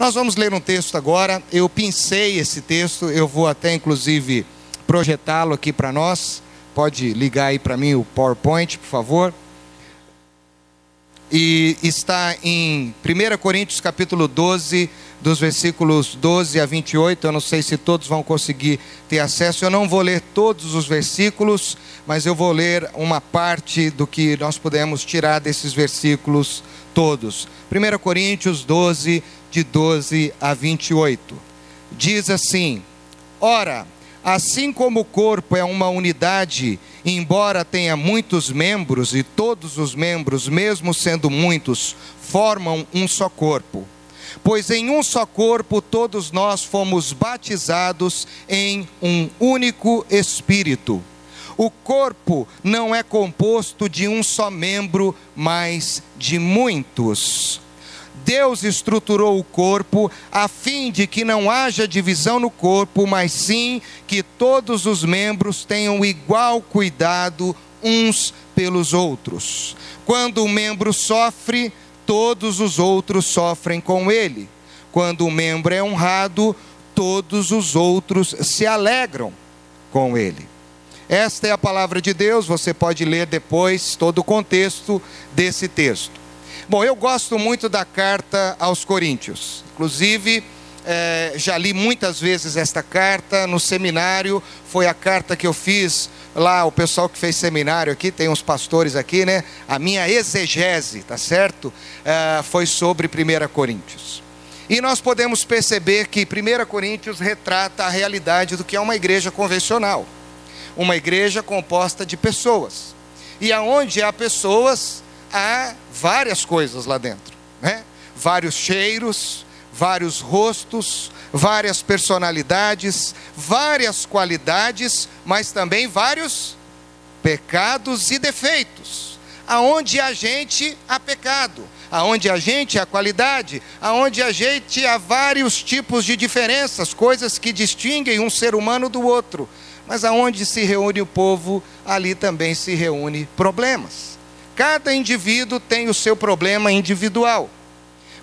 Nós vamos ler um texto agora. Eu pensei esse texto, eu vou até inclusive projetá-lo aqui para nós. Pode ligar aí para mim o PowerPoint, por favor. E está em 1 Coríntios capítulo 12, dos versículos 12 a 28, eu não sei se todos vão conseguir ter acesso, eu não vou ler todos os versículos, mas eu vou ler uma parte do que nós podemos tirar desses versículos todos. 1 Coríntios 12, de 12 a 28, diz assim: ora, assim como o corpo é uma unidade, embora tenha muitos membros, e todos os membros, mesmo sendo muitos, formam um só corpo. Pois em um só corpo todos nós fomos batizados em um único Espírito. O corpo não é composto de um só membro, mas de muitos. Deus estruturou o corpo a fim de que não haja divisão no corpo, mas sim que todos os membros tenham igual cuidado uns pelos outros. Quando um membro sofre, todos os outros sofrem com ele. Quando um membro é honrado, todos os outros se alegram com ele. Esta é a palavra de Deus, você pode ler depois todo o contexto desse texto. Bom, eu gosto muito da carta aos Coríntios, inclusive já li muitas vezes esta carta no seminário, foi a carta que eu fiz lá, o pessoal que fez seminário aqui, tem uns pastores aqui, né? A minha exegese, tá certo? Foi sobre 1 Coríntios. E nós podemos perceber que 1 Coríntios retrata a realidade do que é uma igreja convencional. Uma igreja composta de pessoas. E aonde há pessoas, há várias coisas lá dentro, né? Vários cheiros, vários rostos, várias personalidades, várias qualidades, mas também vários pecados e defeitos. Aonde há gente, há pecado. Aonde há gente, há qualidade. Aonde há gente, há vários tipos de diferenças, coisas que distinguem um ser humano do outro. Mas aonde se reúne o povo, ali também se reúne problemas. Cada indivíduo tem o seu problema individual.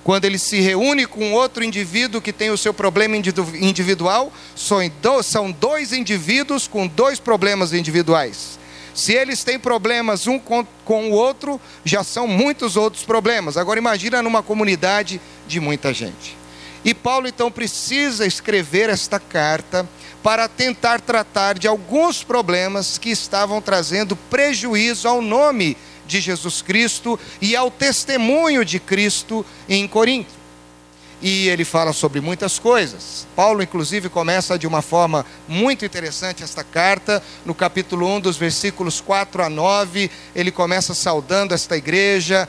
Quando ele se reúne com outro indivíduo que tem o seu problema individual, são dois indivíduos com dois problemas individuais. Se eles têm problemas um com o outro, já são muitos outros problemas. Agora imagina numa comunidade de muita gente. E Paulo então precisa escrever esta carta para tentar tratar de alguns problemas que estavam trazendo prejuízo ao nome de Jesus Cristo e ao testemunho de Cristo em Corinto. E ele fala sobre muitas coisas. Paulo inclusive começa de uma forma muito interessante esta carta, no capítulo 1 dos versículos 4 a 9, ele começa saudando esta igreja,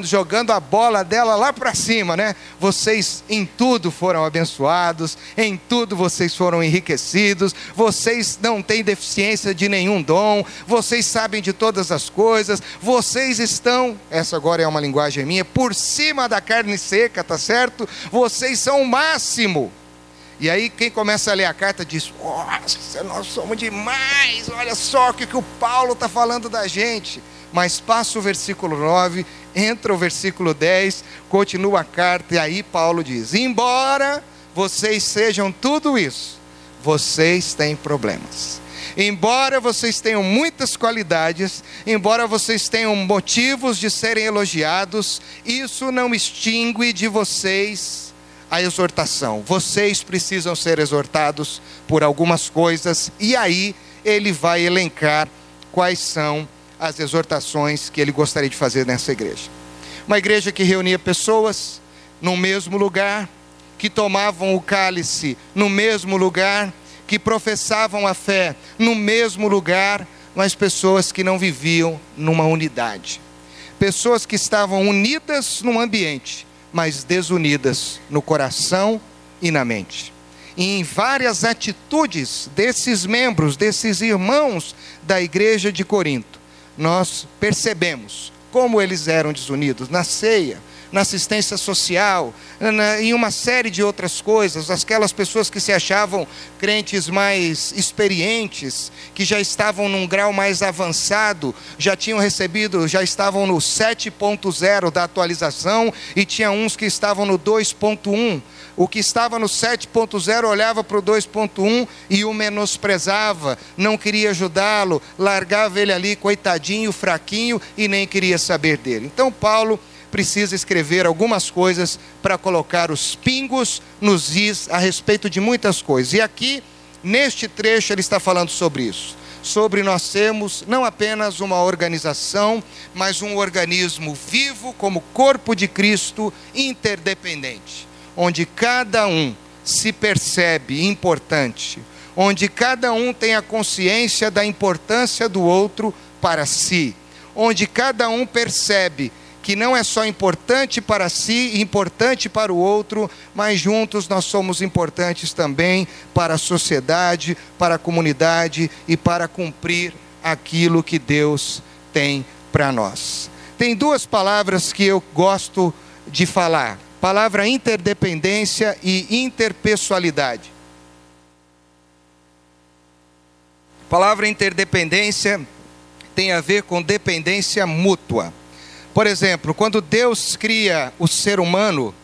jogando a bola dela lá para cima, né? Vocês em tudo foram abençoados, em tudo vocês foram enriquecidos, vocês não têm deficiência de nenhum dom, vocês sabem de todas as coisas, vocês estão, essa agora é uma linguagem minha, por cima da carne seca, tá certo? Vocês são o máximo. E aí quem começa a ler a carta diz: nossa, nós somos demais, olha só o que o Paulo está falando da gente. Mas passa o versículo 9, entra o versículo 10, continua a carta, e aí Paulo diz: embora vocês sejam tudo isso, vocês têm problemas. Embora vocês tenham muitas qualidades, embora vocês tenham motivos de serem elogiados, isso não extingue de vocês a exortação. Vocês precisam ser exortados por algumas coisas, e aí ele vai elencar quais são as exortações que ele gostaria de fazer nessa igreja. Uma igreja que reunia pessoas no mesmo lugar, que tomavam o cálice no mesmo lugar, que professavam a fé no mesmo lugar, mas pessoas que não viviam numa unidade. Pessoas que estavam unidas no ambiente, mas desunidas no coração e na mente. E em várias atitudes desses membros, desses irmãos da igreja de Corinto, nós percebemos como eles eram desunidos. Na ceia, na assistência social, em uma série de outras coisas. Aquelas pessoas que se achavam crentes mais experientes, que já estavam num grau mais avançado, já estavam no 7.0 da atualização, e tinha uns que estavam no 2.1. O que estava no 7.0 olhava para o 2.1 e o menosprezava, não queria ajudá-lo, largava ele ali, coitadinho, fraquinho, e nem queria saber dele. Então Paulo precisa escrever algumas coisas para colocar os pingos nos is a respeito de muitas coisas. E aqui, neste trecho, ele está falando sobre isso. Sobre nós sermos não apenas uma organização, mas um organismo vivo como corpo de Cristo, interdependente, onde cada um se percebe importante, onde cada um tem a consciência da importância do outro para si, onde cada um percebe que não é só importante para si, importante para o outro, mas juntos nós somos importantes também para a sociedade, para a comunidade e para cumprir aquilo que Deus tem para nós. Tem duas palavras que eu gosto de falar: palavra interdependência e interpessoalidade. A palavra interdependência tem a ver com dependência mútua. Por exemplo, quando Deus cria o ser humano,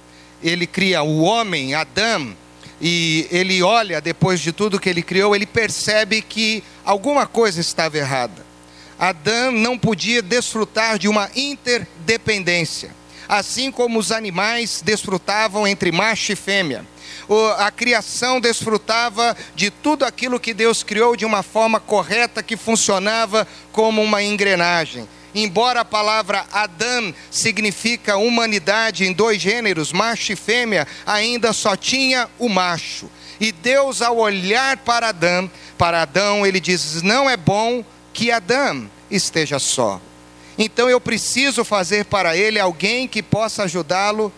Ele cria o homem, Adão, e Ele olha, depois de tudo que Ele criou, Ele percebe que alguma coisa estava errada. Adão não podia desfrutar de uma interdependência, assim como os animais desfrutavam entre macho e fêmea. A criação desfrutava de tudo aquilo que Deus criou de uma forma correta, que funcionava como uma engrenagem. Embora a palavra Adão significa humanidade em dois gêneros, macho e fêmea, ainda só tinha o macho. E Deus, ao olhar para Adão, Ele diz: não é bom que Adão esteja só. Então eu preciso fazer para ele alguém que possa ajudá-lo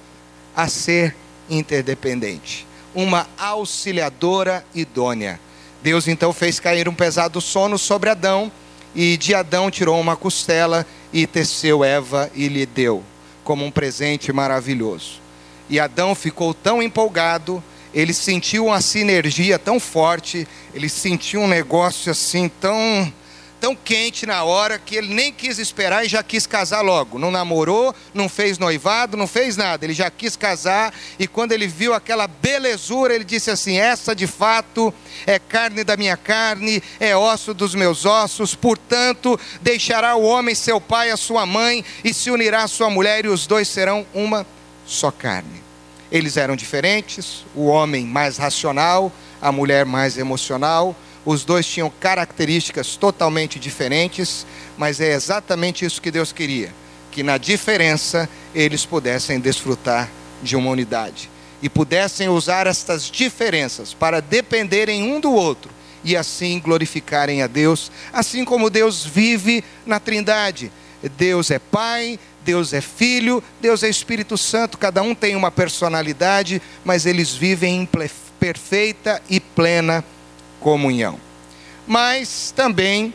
a ser interdependente, uma auxiliadora idônea. Deus então fez cair um pesado sono sobre Adão, e de Adão tirou uma costela e teceu Eva e lhe deu como um presente maravilhoso. E Adão ficou tão empolgado, ele sentiu uma sinergia tão forte, ele sentiu um negócio assim tão quente na hora, que ele nem quis esperar e já quis casar logo. Não namorou, não fez noivado, não fez nada, ele já quis casar. E quando ele viu aquela belezura, ele disse assim: essa de fato é carne da minha carne, é osso dos meus ossos, portanto deixará o homem seu pai e a sua mãe, e se unirá à sua mulher, e os dois serão uma só carne. Eles eram diferentes, o homem mais racional, a mulher mais emocional. Os dois tinham características totalmente diferentes, mas é exatamente isso que Deus queria, que na diferença eles pudessem desfrutar de uma unidade, e pudessem usar estas diferenças para dependerem um do outro, e assim glorificarem a Deus, assim como Deus vive na Trindade. Deus é Pai, Deus é Filho, Deus é Espírito Santo, cada um tem uma personalidade, mas eles vivem em perfeita e plena comunhão. Mas também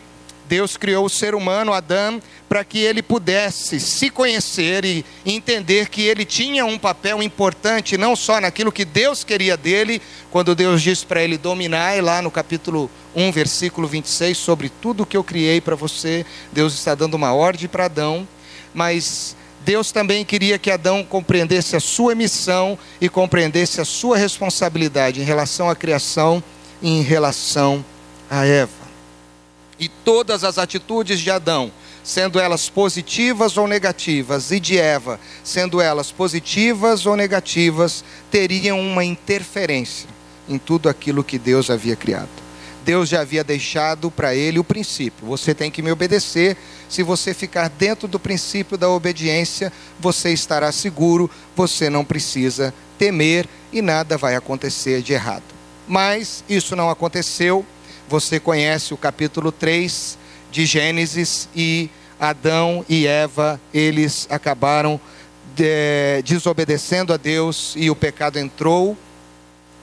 Deus criou o ser humano, Adão, para que ele pudesse se conhecer e entender que ele tinha um papel importante, não só naquilo que Deus queria dele, quando Deus disse para ele dominar, lá no capítulo 1, versículo 26, sobre tudo que eu criei para você, Deus está dando uma ordem para Adão, mas Deus também queria que Adão compreendesse a sua missão e compreendesse a sua responsabilidade em relação à criação, em relação a Eva. E todas as atitudes de Adão, sendo elas positivas ou negativas, e de Eva, sendo elas positivas ou negativas, teriam uma interferência em tudo aquilo que Deus havia criado. Deus já havia deixado para ele o princípio: você tem que me obedecer. Se você ficar dentro do princípio da obediência, você estará seguro, você não precisa temer e nada vai acontecer de errado. Mas isso não aconteceu. Você conhece o capítulo 3 de Gênesis, e Adão e Eva, eles acabaram desobedecendo a Deus, e o pecado entrou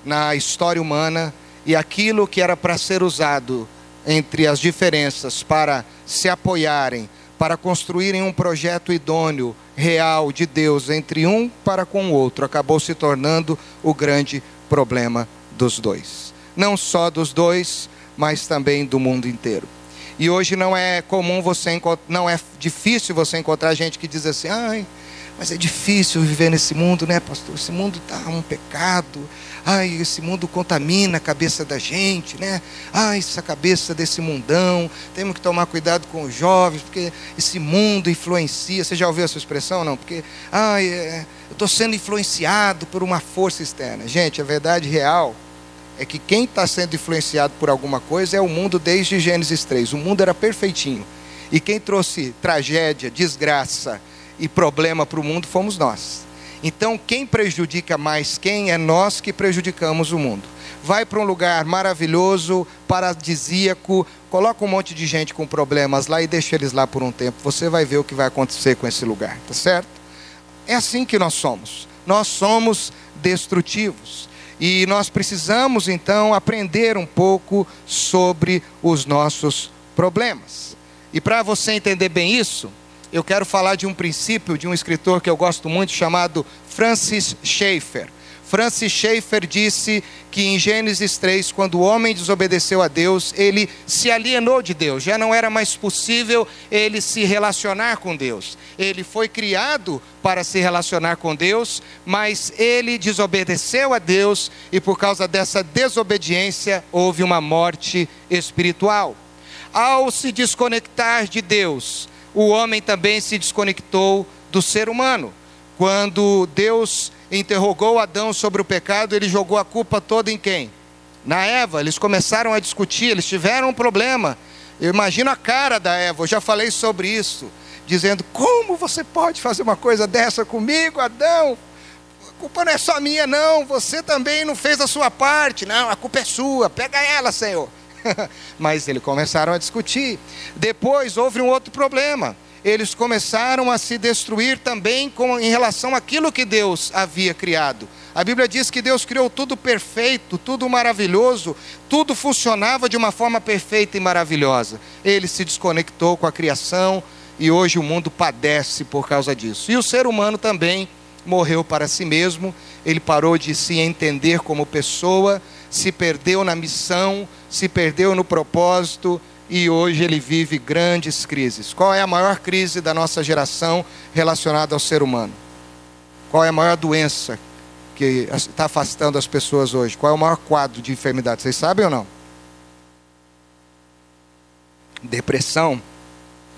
na história humana, e aquilo que era para ser usado entre as diferenças para se apoiarem, para construírem um projeto idôneo, real, de Deus, entre um para com o outro, acabou se tornando o grande problema dos dois. Não só dos dois, mas também do mundo inteiro. E hoje não é comum não é difícil você encontrar gente que diz assim: ai, mas é difícil viver nesse mundo, né, pastor? Esse mundo está um pecado. Ai, esse mundo contamina a cabeça da gente, né? Ai, essa cabeça desse mundão. Temos que tomar cuidado com os jovens, porque esse mundo influencia. Você já ouviu essa expressão, não? Porque, eu estou sendo influenciado por uma força externa. Gente, a verdade real é que quem está sendo influenciado por alguma coisa é o mundo desde Gênesis 3. O mundo era perfeitinho. E quem trouxe tragédia, desgraça e problema para o mundo fomos nós. Então quem prejudica mais quem é nós que prejudicamos o mundo. Vai para um lugar maravilhoso, paradisíaco, coloca um monte de gente com problemas lá e deixa eles lá por um tempo. Você vai ver o que vai acontecer com esse lugar, tá certo? É assim que nós somos. Nós somos destrutivos. E nós precisamos então aprender um pouco sobre os nossos problemas. E para você entender bem isso, eu quero falar de um princípio de um escritor que eu gosto muito, chamado Francis Schaeffer. Francis Schaeffer disse que em Gênesis 3, quando o homem desobedeceu a Deus, ele se alienou de Deus. Já não era mais possível ele se relacionar com Deus. Ele foi criado para se relacionar com Deus, mas ele desobedeceu a Deus e por causa dessa desobediência houve uma morte espiritual. Ao se desconectar de Deus, o homem também se desconectou do ser humano. Quando Deus interrogou Adão sobre o pecado, ele jogou a culpa toda em quem? Na Eva. Eles começaram a discutir, eles tiveram um problema. Eu imagino a cara da Eva, eu já falei sobre isso, dizendo: como você pode fazer uma coisa dessa comigo, Adão? A culpa não é só minha não, você também não fez a sua parte. Não, a culpa é sua, pega ela, Senhor. Mas eles começaram a discutir. Depois houve um outro problema. Eles começaram a se destruir também em relação àquilo que Deus havia criado. A Bíblia diz que Deus criou tudo perfeito, tudo maravilhoso, tudo funcionava de uma forma perfeita e maravilhosa. Ele se desconectou com a criação e hoje o mundo padece por causa disso. E o ser humano também morreu para si mesmo, ele parou de se entender como pessoa, se perdeu na missão, se perdeu no propósito. E hoje ele vive grandes crises. Qual é a maior crise da nossa geração relacionada ao ser humano? Qual é a maior doença que está afastando as pessoas hoje? Qual é o maior quadro de enfermidade? Vocês sabem ou não? Depressão,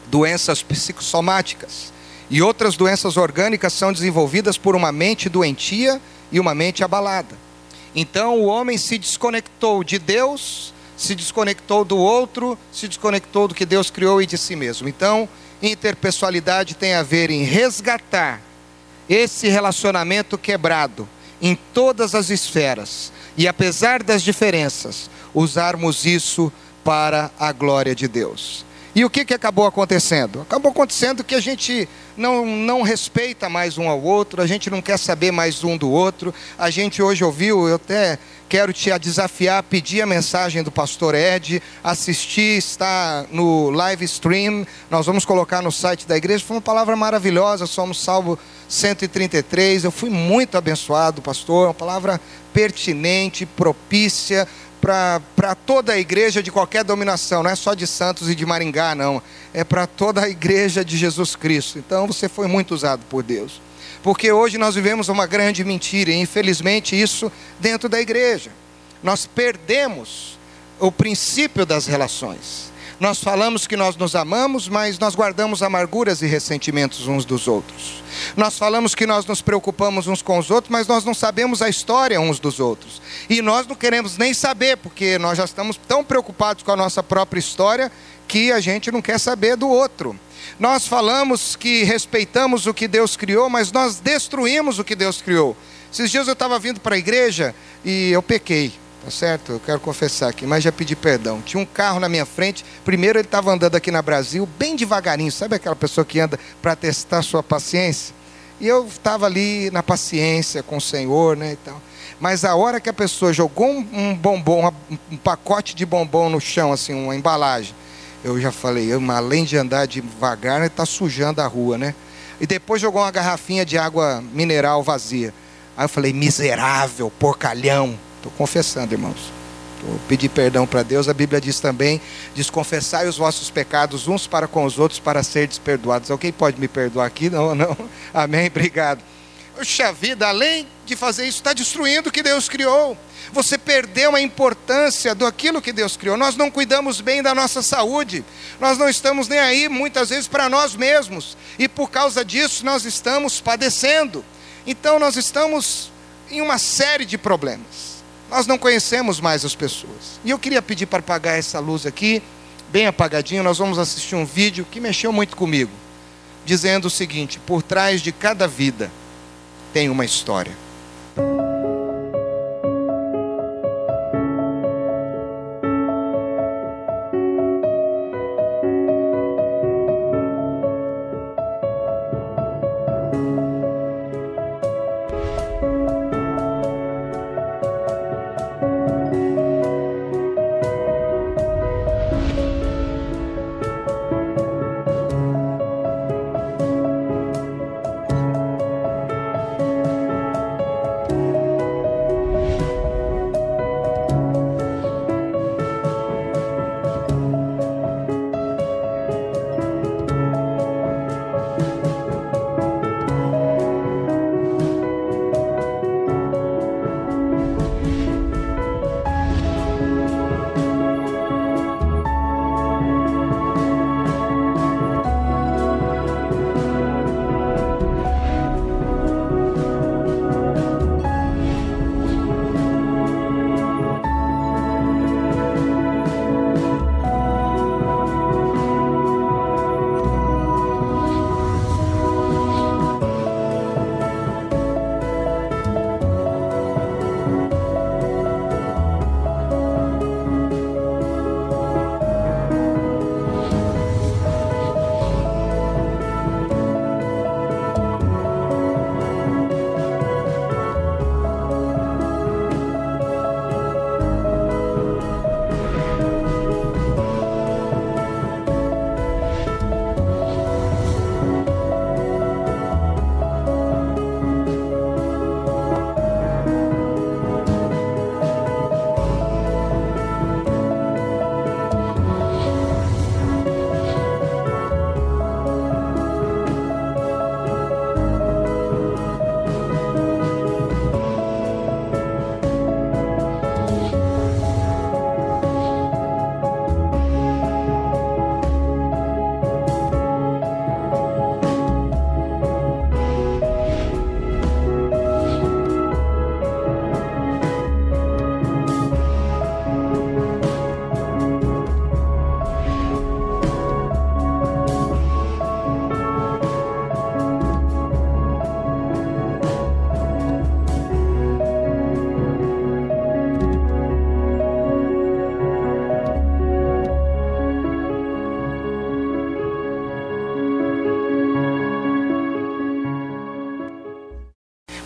doenças psicossomáticas e outras doenças orgânicas são desenvolvidas por uma mente doentia e uma mente abalada. Então o homem se desconectou de Deus, se desconectou do outro, se desconectou do que Deus criou e de si mesmo. Então, interpessoalidade tem a ver em resgatar esse relacionamento quebrado em todas as esferas. E apesar das diferenças, usarmos isso para a glória de Deus. E o que acabou acontecendo? Acabou acontecendo que a gente não respeita mais um ao outro, a gente não quer saber mais um do outro. A gente hoje ouviu, eu até quero te desafiar a pedir a mensagem do pastor Ed, assistir, está no live stream, nós vamos colocar no site da igreja. Foi uma palavra maravilhosa, somos Salmo 133, eu fui muito abençoado, pastor, uma palavra pertinente, propícia, para toda a igreja de qualquer denominação, não é só de Santos e de Maringá não, é para toda a igreja de Jesus Cristo. Então você foi muito usado por Deus, porque hoje nós vivemos uma grande mentira, e infelizmente isso dentro da igreja, nós perdemos o princípio das relações. Nós falamos que nós nos amamos, mas nós guardamos amarguras e ressentimentos uns dos outros. Nós falamos que nós nos preocupamos uns com os outros, mas nós não sabemos a história uns dos outros. E nós não queremos nem saber, porque nós já estamos tão preocupados com a nossa própria história, que a gente não quer saber do outro. Nós falamos que respeitamos o que Deus criou, mas nós destruímos o que Deus criou. Esses dias eu estava vindo para a igreja e eu pequei. Tá certo? Eu quero confessar aqui, mas já pedi perdão. Tinha um carro na minha frente. Primeiro ele estava andando aqui na Brasil, bem devagarinho. Sabe aquela pessoa que anda para testar sua paciência? E eu estava ali na paciência com o Senhor, né, e tal. Mas a hora que a pessoa jogou um bombom, um pacote de bombom no chão, assim, uma embalagem, Eu já falei, além de andar devagar, ele está sujando a rua, né? E depois jogou uma garrafinha de água mineral vazia. Aí eu falei, miserável, porcalhão. Estou confessando, irmãos. Vou pedir perdão para Deus. A Bíblia diz também, diz, confessai os vossos pecados uns para com os outros para serdes perdoados. Alguém pode me perdoar aqui? Não, não. Amém, obrigado. Puxa vida, além de fazer isso, está destruindo o que Deus criou. Você perdeu a importância daquilo que Deus criou. Nós não cuidamos bem da nossa saúde. Nós não estamos nem aí, muitas vezes, para nós mesmos. E por causa disso, nós estamos padecendo. Então, nós estamos em uma série de problemas. Nós não conhecemos mais as pessoas. E eu queria pedir para apagar essa luz aqui, bem apagadinho. Nós vamos assistir um vídeo que mexeu muito comigo, dizendo o seguinte: por trás de cada vida tem uma história.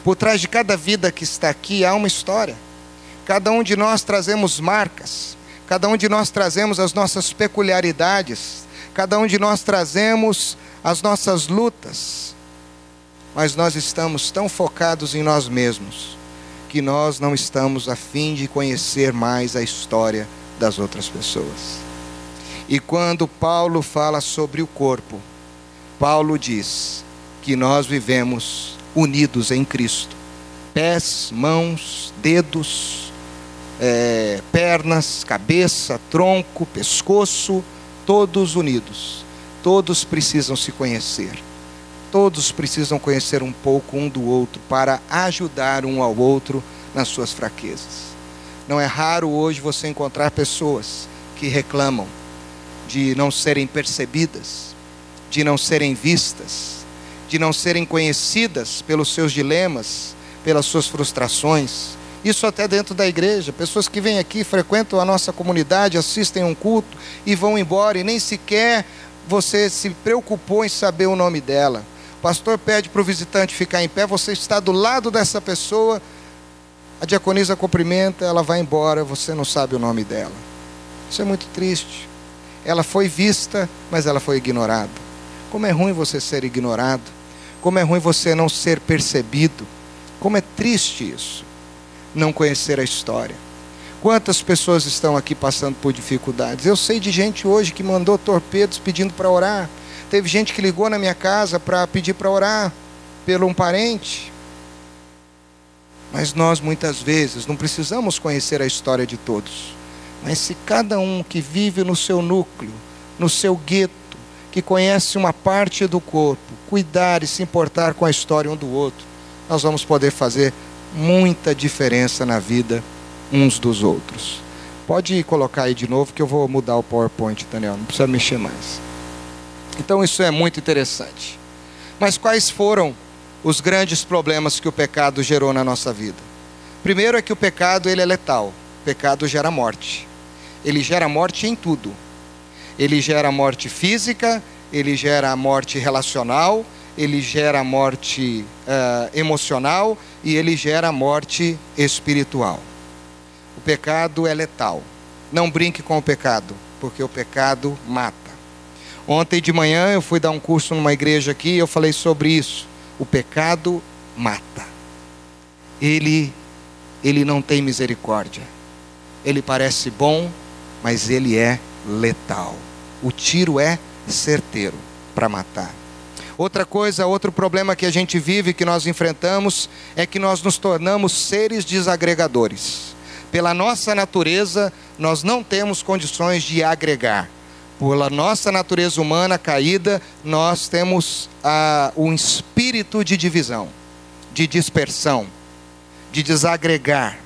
Por trás de cada vida que está aqui há uma história. Cada um de nós trazemos marcas. Cada um de nós trazemos as nossas peculiaridades. Cada um de nós trazemos as nossas lutas. Mas nós estamos tão focados em nós mesmos que nós não estamos a fim de conhecer mais a história das outras pessoas. E quando Paulo fala sobre o corpo, Paulo diz que nós vivemos unidos em Cristo. Pés, mãos, dedos, pernas, cabeça, tronco, pescoço, todos unidos. Todos precisam se conhecer. Todos precisam conhecer um pouco um do outro para ajudar um ao outro nas suas fraquezas. Não é raro hoje você encontrar pessoas que reclamam de não serem percebidas, de não serem vistas, de não serem conhecidas pelos seus dilemas, pelas suas frustrações. Isso até dentro da igreja. Pessoas que vêm aqui, frequentam a nossa comunidade, assistem um culto e vão embora, e nem sequer você se preocupou em saber o nome dela. O pastor pede para o visitante ficar em pé, você está do lado dessa pessoa, a diaconisa cumprimenta, ela vai embora, você não sabe o nome dela. Isso é muito triste. Ela foi vista, mas ela foi ignorada. Como é ruim você ser ignorado. Como é ruim você não ser percebido. Como é triste isso. Não conhecer a história. Quantas pessoas estão aqui passando por dificuldades? Eu sei de gente hoje que mandou torpedos pedindo para orar. Teve gente que ligou na minha casa para pedir para orar por um parente. Mas nós muitas vezes não precisamos conhecer a história de todos. Mas se cada um que vive no seu núcleo, no seu gueto, que conhece uma parte do corpo, cuidar e se importar com a história um do outro, nós vamos poder fazer muita diferença na vida uns dos outros. Pode colocar aí de novo que eu vou mudar o PowerPoint, Daniel, não precisa mexer mais. Então isso é muito interessante. Mas quais foram os grandes problemas que o pecado gerou na nossa vida? Primeiro é que o pecado ele é letal. O pecado gera morte. Ele gera morte em tudo. Ele gera morte física, ele gera morte relacional, ele gera morte emocional e ele gera morte espiritual. O pecado é letal. Não brinque com o pecado, porque o pecado mata. Ontem de manhã eu fui dar um curso numa igreja aqui e eu falei sobre isso. O pecado mata. Ele não tem misericórdia. Ele parece bom, mas ele é letal. O tiro é certeiro para matar. Outra coisa, outro problema que a gente vive, que nós enfrentamos, é que nós nos tornamos seres desagregadores. Pela nossa natureza, nós não temos condições de agregar. Pela nossa natureza humana caída, nós temos um espírito de divisão, de dispersão, de desagregar.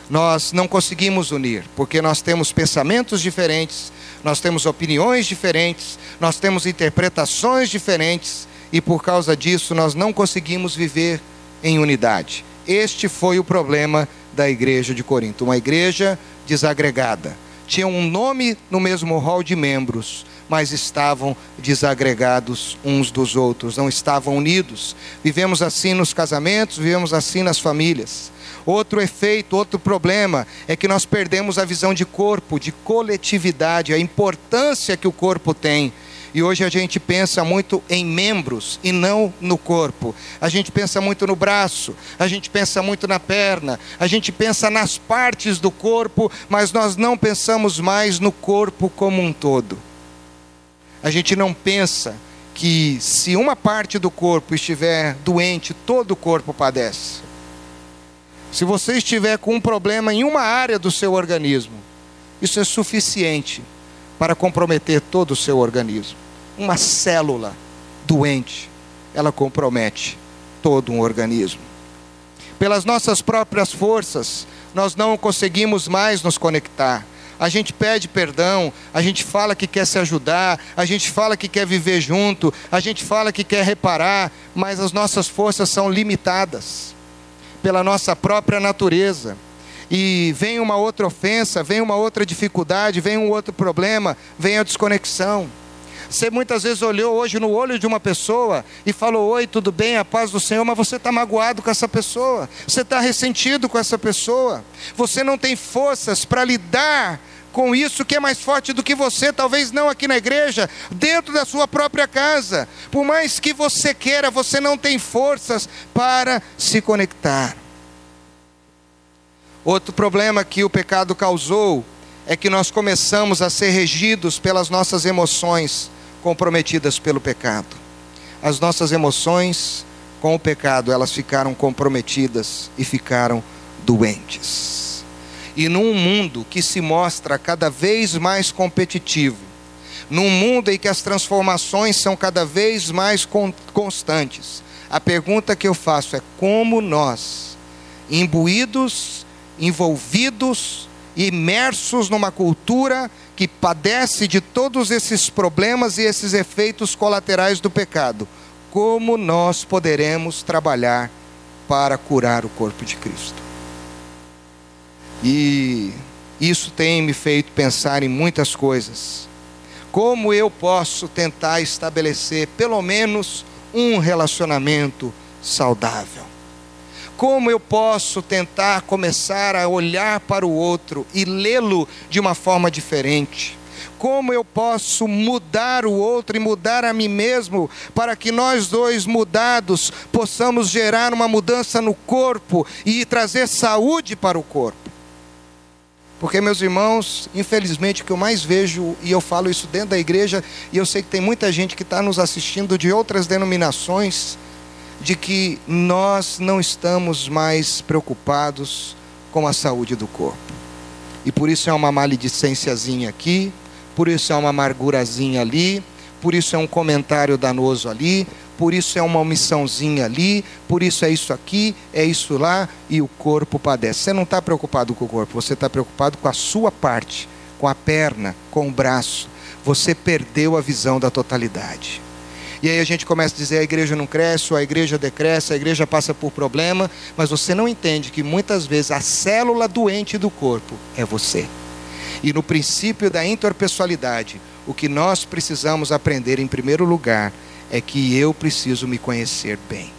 Nós não conseguimos unir, porque nós temos pensamentos diferentes, nós temos opiniões diferentes, nós temos interpretações diferentes, e por causa disso nós não conseguimos viver em unidade. Este foi o problema da igreja de Corinto, uma igreja desagregada. Tinha um nome no mesmo hall de membros, mas estavam desagregados uns dos outros, não estavam unidos. Vivemos assim nos casamentos, vivemos assim nas famílias. Outro efeito, outro problema, é que nós perdemos a visão de corpo, de coletividade, a importância que o corpo tem. E hoje a gente pensa muito em membros e não no corpo. A gente pensa muito no braço, a gente pensa muito na perna, a gente pensa nas partes do corpo, mas nós não pensamos mais no corpo como um todo. A gente não pensa que se uma parte do corpo estiver doente, todo o corpo padece. Se você estiver com um problema em uma área do seu organismo, isso é suficiente para comprometer todo o seu organismo. Uma célula doente, ela compromete todo um organismo. Pelas nossas próprias forças, nós não conseguimos mais nos conectar. A gente pede perdão, a gente fala que quer se ajudar, a gente fala que quer viver junto, a gente fala que quer reparar, mas as nossas forças são limitadas pela nossa própria natureza. E vem uma outra ofensa, vem uma outra dificuldade, vem um outro problema, vem a desconexão. Você muitas vezes olhou hoje no olho de uma pessoa e falou: oi, tudo bem, a paz do Senhor, mas você está magoado com essa pessoa, você está ressentido com essa pessoa, você não tem forças para lidar com isso que é mais forte do que você, talvez não aqui na igreja, dentro da sua própria casa. Por mais que você queira, você não tem forças para se conectar. Outro problema que o pecado causou é que nós começamos a ser regidos pelas nossas emoções comprometidas pelo pecado. As nossas emoções com o pecado, elas ficaram comprometidas e ficaram doentes. E num mundo que se mostra cada vez mais competitivo, num mundo em que as transformações são cada vez mais constantes, a pergunta que eu faço é: como nós, imbuídos, envolvidos, imersos numa cultura que padece de todos esses problemas e esses efeitos colaterais do pecado, como nós poderemos trabalhar para curar o corpo de Cristo? E isso tem me feito pensar em muitas coisas. Como eu posso tentar estabelecer pelo menos um relacionamento saudável? Como eu posso tentar começar a olhar para o outro e lê-lo de uma forma diferente? Como eu posso mudar o outro e mudar a mim mesmo, para que nós dois mudados possamos gerar uma mudança no corpo e trazer saúde para o corpo? Porque, meus irmãos, infelizmente o que eu mais vejo, e eu falo isso dentro da igreja, e eu sei que tem muita gente que está nos assistindo de outras denominações, de que nós não estamos mais preocupados com a saúde do corpo. E por isso é uma maledicênciazinha aqui, por isso é uma amargurazinha ali, por isso é um comentário danoso ali, por isso é uma omissãozinha ali, por isso é isso aqui, é isso lá, e o corpo padece. Você não está preocupado com o corpo, você está preocupado com a sua parte, com a perna, com o braço. Você perdeu a visão da totalidade. E aí a gente começa a dizer, a igreja não cresce, ou a igreja decresce, a igreja passa por problema, mas você não entende que muitas vezes a célula doente do corpo é você. E no princípio da interpessoalidade, o que nós precisamos aprender em primeiro lugar é que eu preciso me conhecer bem.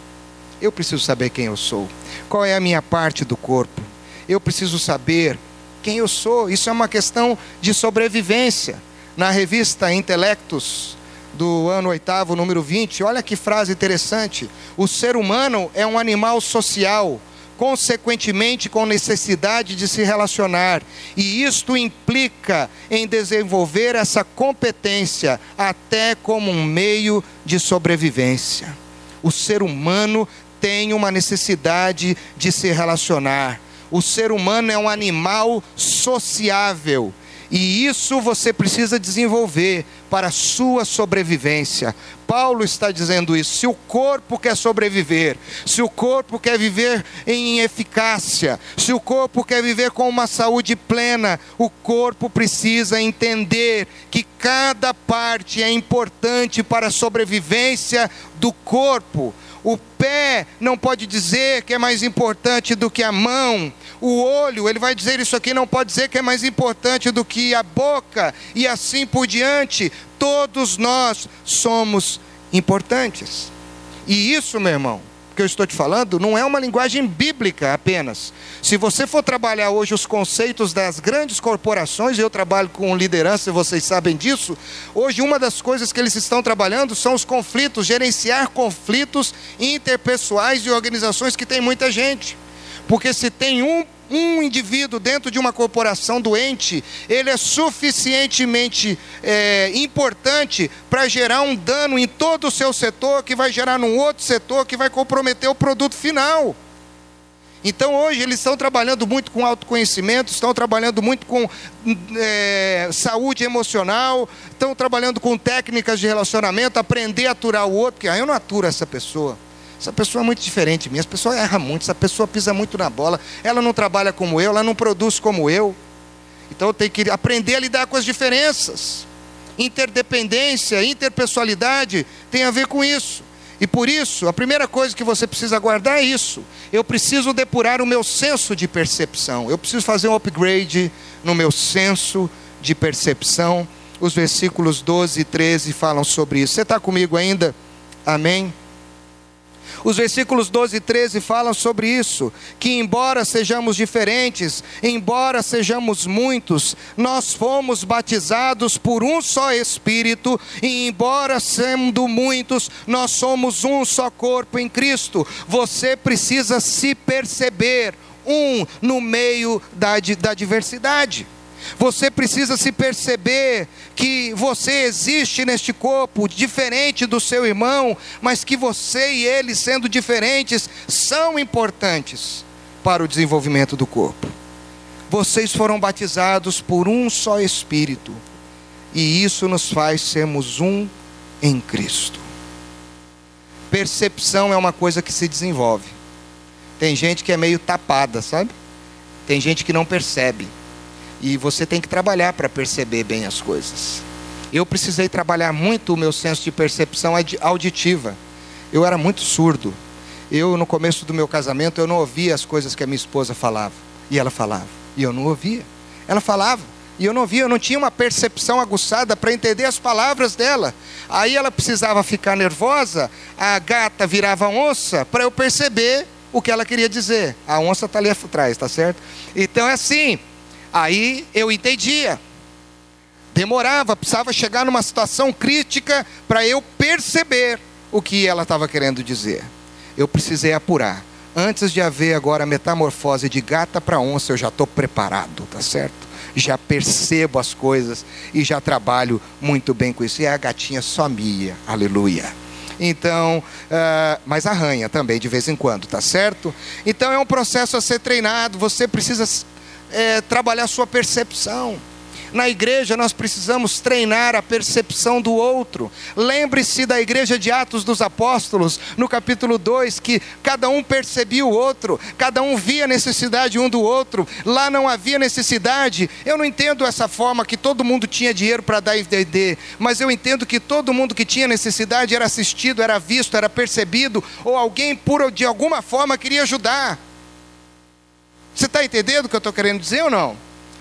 Eu preciso saber quem eu sou, qual é a minha parte do corpo. Eu preciso saber quem eu sou. Isso é uma questão de sobrevivência. Na revista Intelectus, do ano 8º, número 20, olha que frase interessante. O ser humano é um animal social, consequentemente com necessidade de se relacionar, e isto implica em desenvolver essa competência até como um meio de sobrevivência. O ser humano tem uma necessidade de se relacionar. O ser humano é um animal sociável, e isso você precisa desenvolver para a sua sobrevivência. Paulo está dizendo isso. Se o corpo quer sobreviver, se o corpo quer viver em eficácia, se o corpo quer viver com uma saúde plena, o corpo precisa entender que cada parte é importante para a sobrevivência do corpo. O pé não pode dizer que é mais importante do que a mão. O olho, ele vai dizer isso aqui, não pode dizer que é mais importante do que a boca, e assim por diante. Todos nós somos importantes. E isso, meu irmão, que eu estou te falando, não é uma linguagem bíblica apenas. Se você for trabalhar hoje os conceitos das grandes corporações, e eu trabalho com liderança, vocês sabem disso, hoje uma das coisas que eles estão trabalhando são os conflitos, gerenciar conflitos interpessoais de organizações que tem muita gente. Porque se tem um indivíduo dentro de uma corporação doente, ele é suficientemente importante para gerar um dano em todo o seu setor, que vai gerar num outro setor, que vai comprometer o produto final. Então hoje eles estão trabalhando muito com autoconhecimento, estão trabalhando muito com saúde emocional, estão trabalhando com técnicas de relacionamento, aprender a aturar o outro, porque eu não aturo essa pessoa. Essa pessoa é muito diferente de mim, essa pessoa erra muito, essa pessoa pisa muito na bola, ela não trabalha como eu, ela não produz como eu. Então eu tenho que aprender a lidar com as diferenças. Interdependência, interpessoalidade tem a ver com isso. E por isso, a primeira coisa que você precisa guardar é isso. Eu preciso depurar o meu senso de percepção. Eu preciso fazer um upgrade no meu senso de percepção. Os versículos 12 e 13 falam sobre isso. Você está comigo ainda? Amém? Os versículos 12 e 13 falam sobre isso, que embora sejamos diferentes, embora sejamos muitos, nós fomos batizados por um só Espírito, e embora sendo muitos, nós somos um só corpo em Cristo. Você precisa se perceber no meio da diversidade. Você precisa se perceber que você existe neste corpo, diferente do seu irmão, mas que você e ele, sendo diferentes, são importantes para o desenvolvimento do corpo. Vocês foram batizados por um só Espírito, e isso nos faz sermos um em Cristo. Percepção é uma coisa que se desenvolve. Tem gente que é meio tapada, sabe? Tem gente que não percebe. E você tem que trabalhar para perceber bem as coisas. Eu precisei trabalhar muito o meu senso de percepção auditiva. Eu era muito surdo. No começo do meu casamento, eu não ouvia as coisas que a minha esposa falava. E ela falava. E eu não ouvia. Ela falava. E eu não ouvia. Eu não tinha uma percepção aguçada para entender as palavras dela. Aí ela precisava ficar nervosa. A gata virava onça para eu perceber o que ela queria dizer. A onça está ali atrás, tá certo? Então é assim. Aí eu entendia. Demorava, precisava chegar numa situação crítica para eu perceber o que ela estava querendo dizer. Eu precisei apurar. Antes de haver agora a metamorfose de gata para onça, eu já estou preparado, tá certo? Já percebo as coisas e já trabalho muito bem com isso. E a gatinha só mia, aleluia. Então, mas arranha também de vez em quando, tá certo? Então é um processo a ser treinado, você precisa trabalhar a sua percepção. Na igreja nós precisamos treinar a percepção do outro. Lembre-se da igreja de Atos dos Apóstolos, no capítulo 2, que cada um percebia o outro, cada um via a necessidade um do outro. Lá não havia necessidade. Eu não entendo essa forma que todo mundo tinha dinheiro para dar e vender, mas eu entendo que todo mundo que tinha necessidade era assistido, era visto, era percebido, ou alguém de alguma forma queria ajudar. Você está entendendo o que eu estou querendo dizer ou não?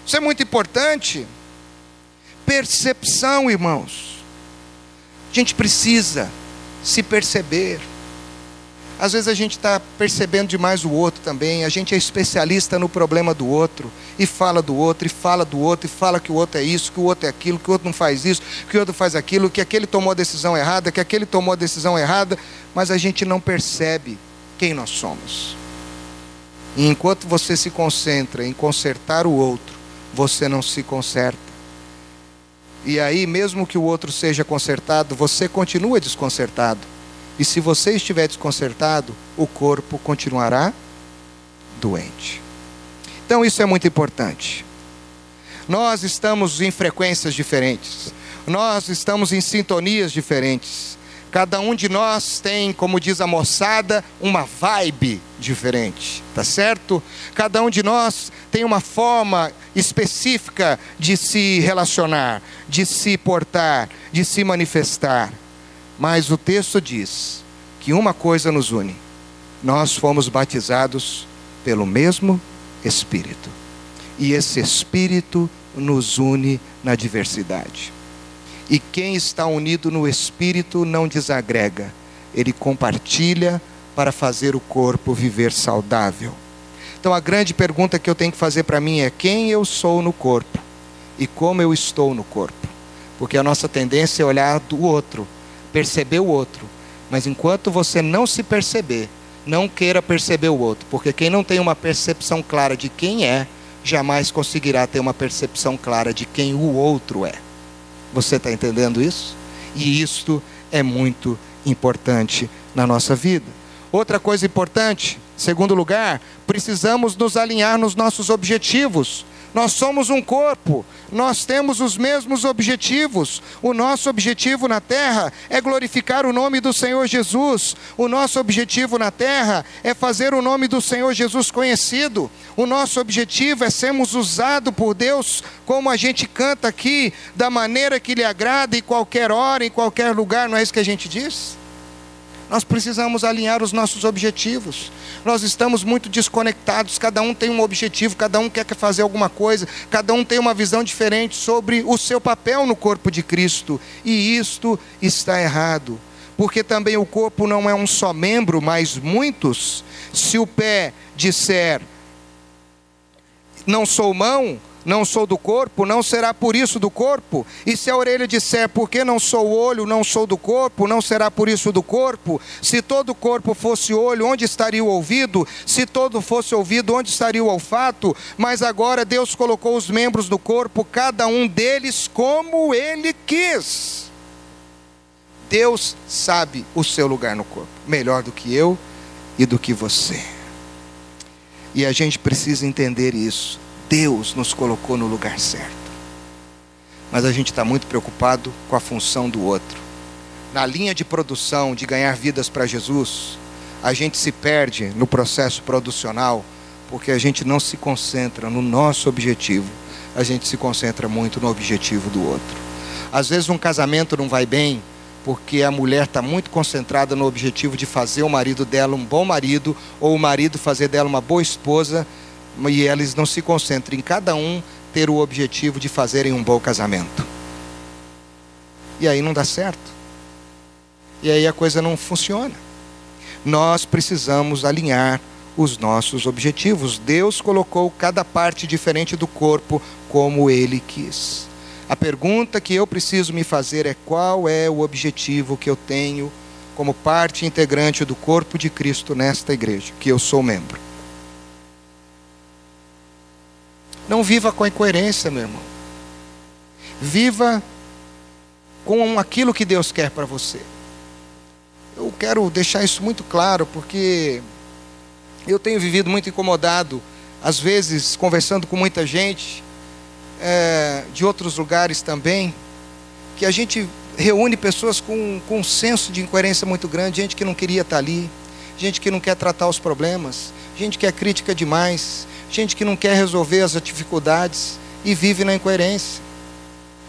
Isso é muito importante. Percepção, irmãos. A gente precisa se perceber. Às vezes a gente está percebendo demais o outro também. A gente é especialista no problema do outro, e fala do outro, e fala do outro, e fala que o outro é isso, que o outro é aquilo, que o outro não faz isso, que o outro faz aquilo, que aquele tomou a decisão errada, que aquele tomou a decisão errada. Mas a gente não percebe quem nós somos. E enquanto você se concentra em consertar o outro, você não se conserta. E aí, mesmo que o outro seja consertado, você continua desconcertado. E se você estiver desconcertado, o corpo continuará doente. Então isso é muito importante. Nós estamos em frequências diferentes. Nós estamos em sintonias diferentes. Cada um de nós tem, como diz a moçada, uma vibe diferente, tá certo? Cada um de nós tem uma forma específica de se relacionar, de se portar, de se manifestar. Mas o texto diz que uma coisa nos une: nós fomos batizados pelo mesmo Espírito. E esse Espírito nos une na diversidade. E quem está unido no Espírito não desagrega, ele compartilha para fazer o corpo viver saudável. Então a grande pergunta que eu tenho que fazer para mim é: quem eu sou no corpo e como eu estou no corpo? Porque a nossa tendência é olhar do outro, perceber o outro, mas enquanto você não se perceber, não queira perceber o outro, porque quem não tem uma percepção clara de quem é, jamais conseguirá ter uma percepção clara de quem o outro é. Você está entendendo isso? E isto é muito importante na nossa vida. Outra coisa importante, segundo lugar, precisamos nos alinhar nos nossos objetivos. Nós somos um corpo, nós temos os mesmos objetivos. O nosso objetivo na terra é glorificar o nome do Senhor Jesus. O nosso objetivo na terra é fazer o nome do Senhor Jesus conhecido. O nosso objetivo é sermos usados por Deus, como a gente canta aqui, da maneira que lhe agrada, em qualquer hora, em qualquer lugar. Não é isso que a gente diz? Nós precisamos alinhar os nossos objetivos. Nós estamos muito desconectados, cada um tem um objetivo, cada um quer fazer alguma coisa, cada um tem uma visão diferente sobre o seu papel no corpo de Cristo. E isto está errado, porque também o corpo não é um só membro, mas muitos. Se o pé disser: não sou mão, não sou do corpo, não será por isso do corpo. E se a orelha disser: porque não sou olho, não sou do corpo, não será por isso do corpo. Se todo o corpo fosse olho, onde estaria o ouvido? Se todo fosse ouvido, onde estaria o olfato? Mas agora Deus colocou os membros do corpo, cada um deles como Ele quis. Deus sabe o seu lugar no corpo, melhor do que eu e do que você. E a gente precisa entender isso. Deus nos colocou no lugar certo. Mas a gente está muito preocupado com a função do outro. Na linha de produção, de ganhar vidas para Jesus, a gente se perde no processo producional, porque a gente não se concentra no nosso objetivo. A gente se concentra muito no objetivo do outro. Às vezes um casamento não vai bem, porque a mulher está muito concentrada no objetivo de fazer o marido dela um bom marido, ou o marido fazer dela uma boa esposa, e eles não se concentram em cada um ter o objetivo de fazerem um bom casamento. E aí não dá certo. E aí a coisa não funciona. Nós precisamos alinhar os nossos objetivos. Deus colocou cada parte diferente do corpo como Ele quis. A pergunta que eu preciso me fazer é: qual é o objetivo que eu tenho como parte integrante do corpo de Cristo nesta igreja, que eu sou membro? Não viva com incoerência, meu irmão. Viva com aquilo que Deus quer para você. Eu quero deixar isso muito claro, porque eu tenho vivido muito incomodado, às vezes conversando com muita gente, de outros lugares também, que a gente reúne pessoas com um senso de incoerência muito grande, gente que não queria estar ali, gente que não quer tratar os problemas, gente que é crítica demais, gente que não quer resolver as dificuldades e vive na incoerência.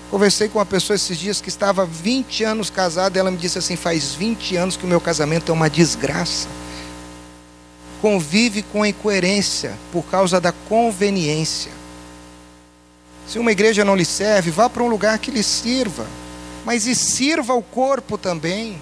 Conversei com uma pessoa esses dias que estava há 20 anos casada, e ela me disse assim: faz 20 anos que o meu casamento é uma desgraça. Convive com a incoerência por causa da conveniência. Se uma igreja não lhe serve, vá para um lugar que lhe sirva, mas e sirva o corpo também.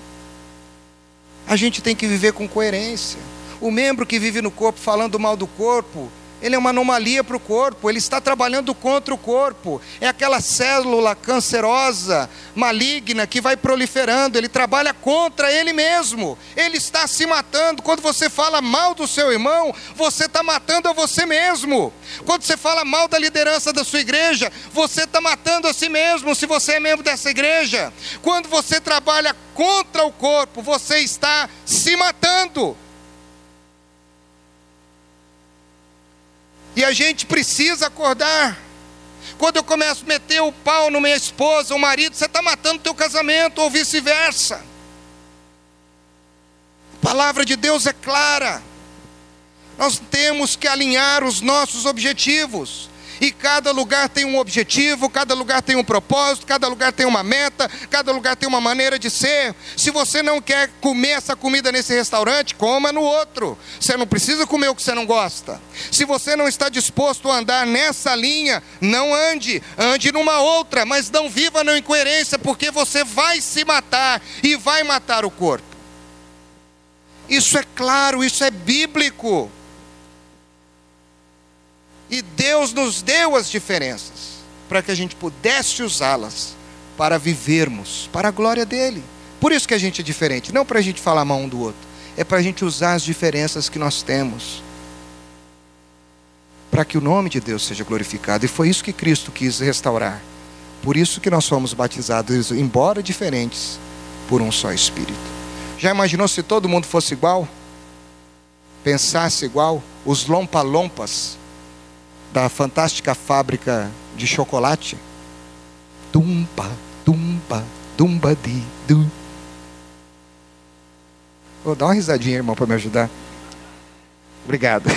A gente tem que viver com coerência. O membro que vive no corpo falando mal do corpo, ele é uma anomalia para o corpo, ele está trabalhando contra o corpo. É aquela célula cancerosa, maligna, que vai proliferando, ele trabalha contra ele mesmo, ele está se matando. Quando você fala mal do seu irmão, você está matando a você mesmo. Quando você fala mal da liderança da sua igreja, você está matando a si mesmo, se você é membro dessa igreja. Quando você trabalha contra o corpo, você está se matando. E a gente precisa acordar. Quando eu começo a meter o pau na minha esposa, o marido, você está matando o teu casamento, ou vice-versa. A palavra de Deus é clara. Nós temos que alinhar os nossos objetivos. E cada lugar tem um objetivo, cada lugar tem um propósito, cada lugar tem uma meta, cada lugar tem uma maneira de ser. Se você não quer comer essa comida nesse restaurante, coma no outro. Você não precisa comer o que você não gosta. Se você não está disposto a andar nessa linha, não ande, ande numa outra, mas não viva na incoerência, porque você vai se matar e vai matar o corpo. Isso é claro, isso é bíblico. E Deus nos deu as diferenças para que a gente pudesse usá-las para vivermos para a glória dele. Por isso que a gente é diferente, não para a gente falar mal um do outro, é para a gente usar as diferenças que nós temos para que o nome de Deus seja glorificado. E foi isso que Cristo quis restaurar. Por isso que nós fomos batizados, embora diferentes, por um só Espírito. Já imaginou se todo mundo fosse igual? Pensasse igual? Os lompa-lompas da fantástica fábrica de chocolate. Tumba, tumba, tumba de du. Vou dar uma risadinha, irmão, para me ajudar. Obrigado.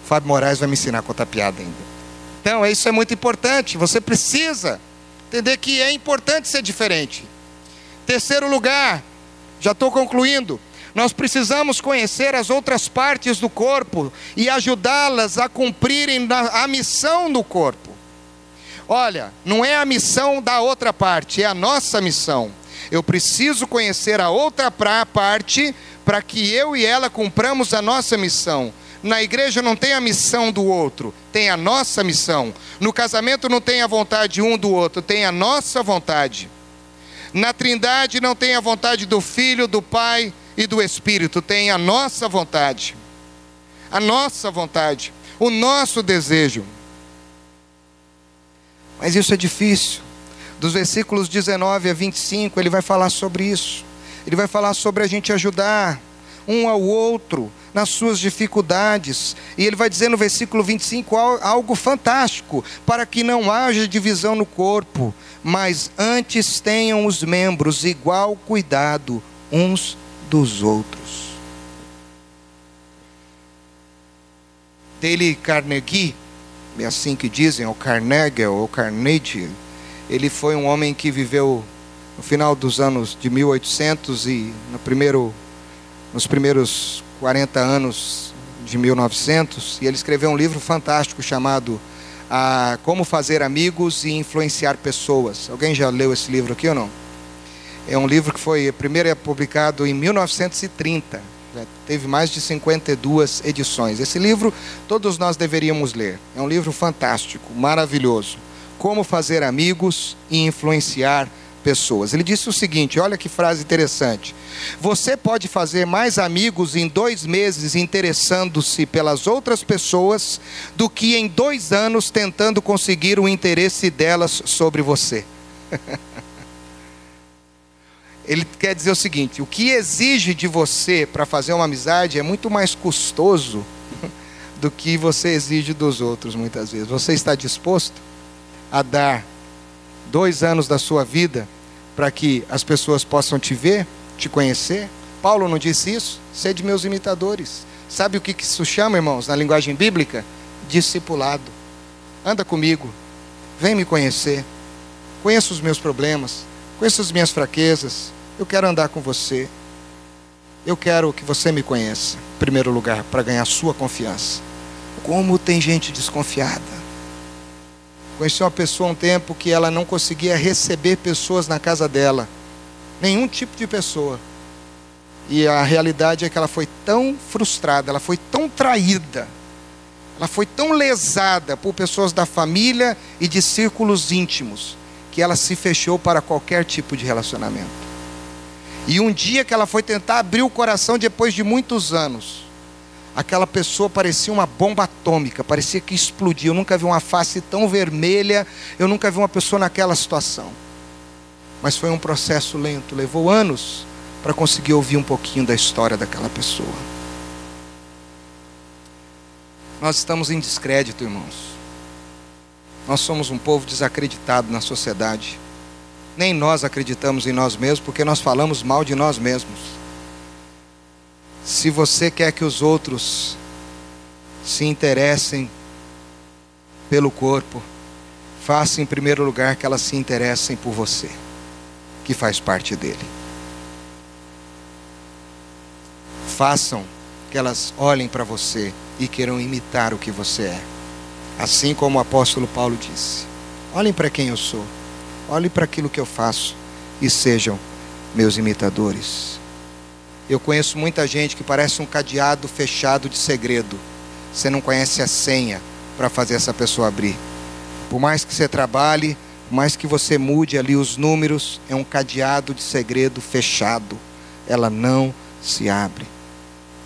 Fábio Moraes vai me ensinar a contar piada ainda. Então, isso é muito importante. Você precisa entender que é importante ser diferente. Terceiro lugar, já estou concluindo. Nós precisamos conhecer as outras partes do corpo e ajudá-las a cumprirem a missão do corpo. Olha, não é a missão da outra parte, é a nossa missão. Eu preciso conhecer a outra parte para que eu e ela cumpramos a nossa missão. Na igreja não tem a missão do outro, tem a nossa missão. No casamento não tem a vontade um do outro, tem a nossa vontade. Na Trindade não tem a vontade do Filho, do Pai e do Espírito, tem a nossa vontade. A nossa vontade, o nosso desejo. Mas isso é difícil. Dos versículos 19 a 25, ele vai falar sobre isso. Ele vai falar sobre a gente ajudar um ao outro nas suas dificuldades. E ele vai dizer no versículo 25 algo fantástico: para que não haja divisão no corpo, mas antes tenham os membros igual cuidado uns dos outros. Dale Carnegie, é assim que dizem, ou Carnegie, ou Carnegie, ele foi um homem que viveu no final dos anos de 1800 e nos primeiros 40 anos de 1900, e ele escreveu um livro fantástico chamado Como Fazer Amigos e Influenciar Pessoas. Alguém já leu esse livro aqui ou não? É um livro que foi primeiro publicado em 1930. Já teve mais de 52 edições. Esse livro todos nós deveríamos ler. É um livro fantástico, maravilhoso. Como fazer amigos e influenciar pessoas. Ele disse o seguinte, olha que frase interessante. Você pode fazer mais amigos em 2 meses interessando-se pelas outras pessoas do que em 2 anos tentando conseguir o interesse delas sobre você. Ele quer dizer o seguinte, o que exige de você para fazer uma amizade é muito mais custoso do que você exige dos outros muitas vezes. Você está disposto a dar 2 anos da sua vida para que as pessoas possam te ver, te conhecer? Paulo não disse isso? Sede meus imitadores. Sabe o que isso chama, irmãos, na linguagem bíblica? Discipulado. Anda comigo, vem me conhecer, conheça os meus problemas, conheça as minhas fraquezas, eu quero andar com você. Eu quero que você me conheça, em primeiro lugar, para ganhar sua confiança. Como tem gente desconfiada. Conheci uma pessoa um tempo que ela não conseguia receber pessoas na casa dela. Nenhum tipo de pessoa. E a realidade é que ela foi tão frustrada, ela foi tão traída, ela foi tão lesada por pessoas da família e de círculos íntimos, que ela se fechou para qualquer tipo de relacionamento. E um dia que ela foi tentar abrir o coração depois de muitos anos, aquela pessoa parecia uma bomba atômica, parecia que explodia. Eu nunca vi uma face tão vermelha, eu nunca vi uma pessoa naquela situação. Mas foi um processo lento, levou anos para conseguir ouvir um pouquinho da história daquela pessoa. Nós estamos em descrédito, irmãos. Nós somos um povo desacreditado na sociedade. Nem nós acreditamos em nós mesmos, porque nós falamos mal de nós mesmos. Se você quer que os outros se interessem pelo corpo, faça em primeiro lugar que elas se interessem por você, que faz parte dele. Façam que elas olhem para você e queiram imitar o que você é. Assim como o apóstolo Paulo disse: olhem para quem eu sou, olhem para aquilo que eu faço e sejam meus imitadores. Eu conheço muita gente que parece um cadeado fechado de segredo. Você não conhece a senha para fazer essa pessoa abrir. Por mais que você trabalhe, por mais que você mude ali os números, é um cadeado de segredo fechado. Ela não se abre.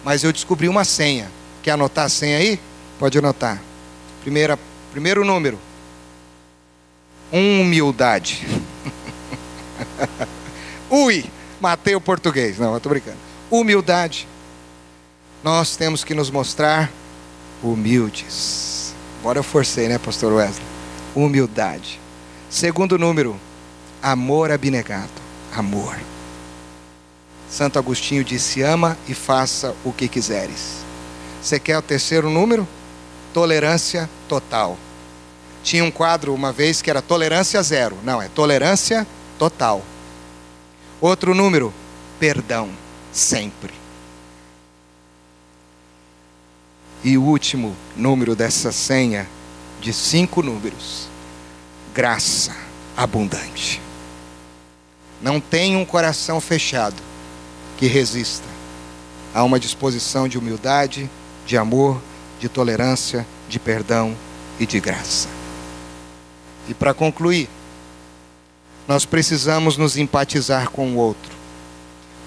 Mas eu descobri uma senha. Quer anotar a senha aí? Pode anotar. Primeiro número. Humildade. Ui, matei o português. Não, eu estou brincando. Humildade. Nós temos que nos mostrar humildes. Agora eu forcei, né, pastor Wesley? Humildade. Segundo número, amor abnegado. Amor. Santo Agostinho disse: ama e faça o que quiseres. Você quer o terceiro número? Tolerância total. Tinha um quadro uma vez que era tolerância zero. Não, é tolerância total. Outro número, perdão, sempre. E o último número dessa senha, de 5 números, graça abundante. Não tem um coração fechado que resista a uma disposição de humildade, de amor, de tolerância, de perdão e de graça. E para concluir, nós precisamos nos empatizar com o outro.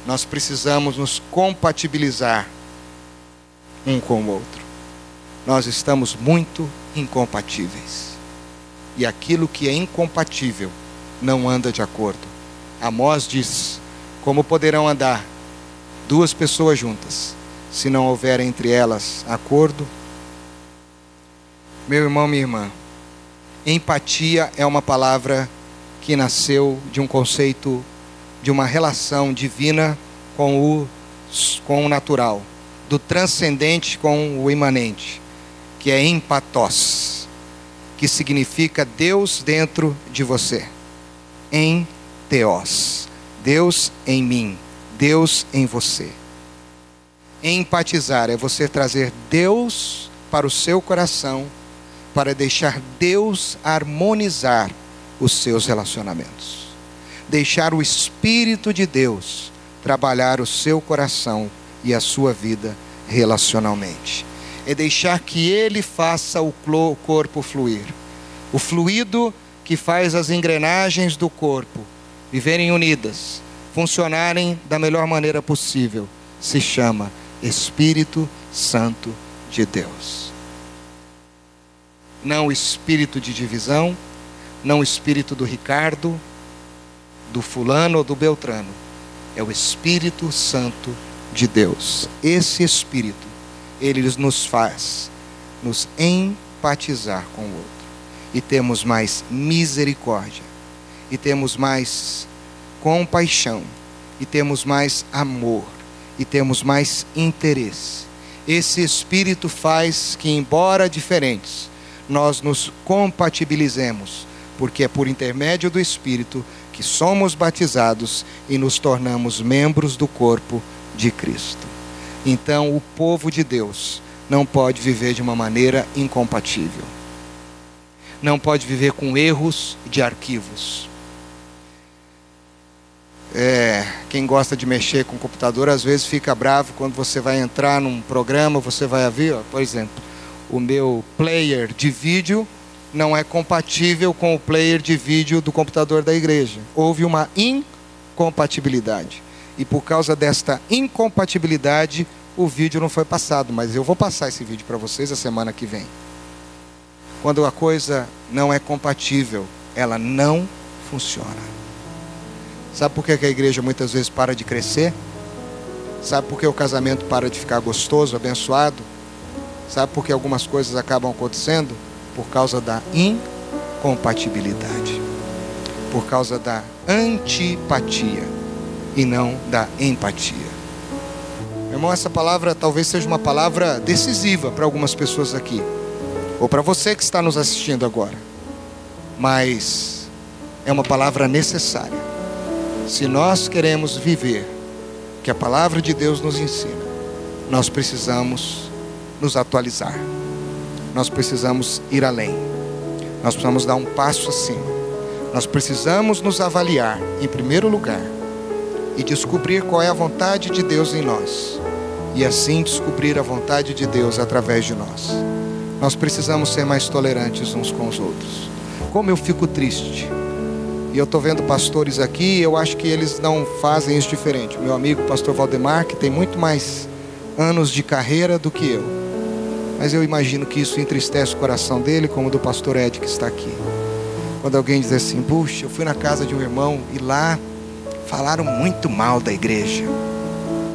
Nós precisamos nos compatibilizar um com o outro. Nós estamos muito incompatíveis. E aquilo que é incompatível não anda de acordo. Amós diz: como poderão andar 2 pessoas juntas se não houver entre elas acordo? Meu irmão, minha irmã, empatia é uma palavra que nasceu de um conceito, de uma relação divina com o natural, do transcendente com o imanente, que é empatos, que significa Deus dentro de você. Em Theos, Deus em mim, Deus em você. Empatizar é você trazer Deus para o seu coração, para deixar Deus harmonizar os seus relacionamentos. Deixar o Espírito de Deus trabalhar o seu coração e a sua vida relacionalmente. É deixar que Ele faça o corpo fluir. O fluido que faz as engrenagens do corpo viverem unidas, funcionarem da melhor maneira possível, se chama Espírito Santo de Deus. Não o espírito de divisão, não o espírito do Ricardo, do fulano ou do Beltrano. É o Espírito Santo de Deus. Esse Espírito, ele nos faz nos empatizar com o outro. E temos mais misericórdia. E temos mais compaixão. E temos mais amor. E temos mais interesse. Esse Espírito faz que, embora diferentes, nós nos compatibilizemos. Porque é por intermédio do Espírito que somos batizados e nos tornamos membros do corpo de Cristo. Então, o povo de Deus não pode viver de uma maneira incompatível. Não pode viver com erros de arquivos. Quem gosta de mexer com o computador, às vezes fica bravo quando você vai entrar num programa, você vai ver, por exemplo, o meu player de vídeo não é compatível com o player de vídeo do computador da igreja. Houve uma incompatibilidade. E por causa desta incompatibilidade, o vídeo não foi passado. Mas eu vou passar esse vídeo para vocês a semana que vem. Quando a coisa não é compatível, ela não funciona. Sabe por que a igreja muitas vezes para de crescer? Sabe por que o casamento para de ficar gostoso, abençoado? Sabe por que algumas coisas acabam acontecendo? Por causa da incompatibilidade. Por causa da antipatia e não da empatia. Meu irmão, essa palavra talvez seja uma palavra decisiva para algumas pessoas aqui. Ou para você que está nos assistindo agora. Mas é uma palavra necessária. Se nós queremos viver o que a palavra de Deus nos ensina, nós precisamos nos atualizar. Nós precisamos ir além. Nós precisamos dar um passo acima. Nós precisamos nos avaliar, em primeiro lugar, e descobrir qual é a vontade de Deus em nós. E assim descobrir a vontade de Deus através de nós. Nós precisamos ser mais tolerantes uns com os outros. Como eu fico triste. E eu estou vendo pastores aqui, eu acho que eles não fazem isso diferente. O meu amigo pastor Valdemar, que tem muito mais anos de carreira do que eu. Mas eu imagino que isso entristece o coração dele, como o do pastor Ed que está aqui. Quando alguém diz assim, puxa, eu fui na casa de um irmão e lá falaram muito mal da igreja.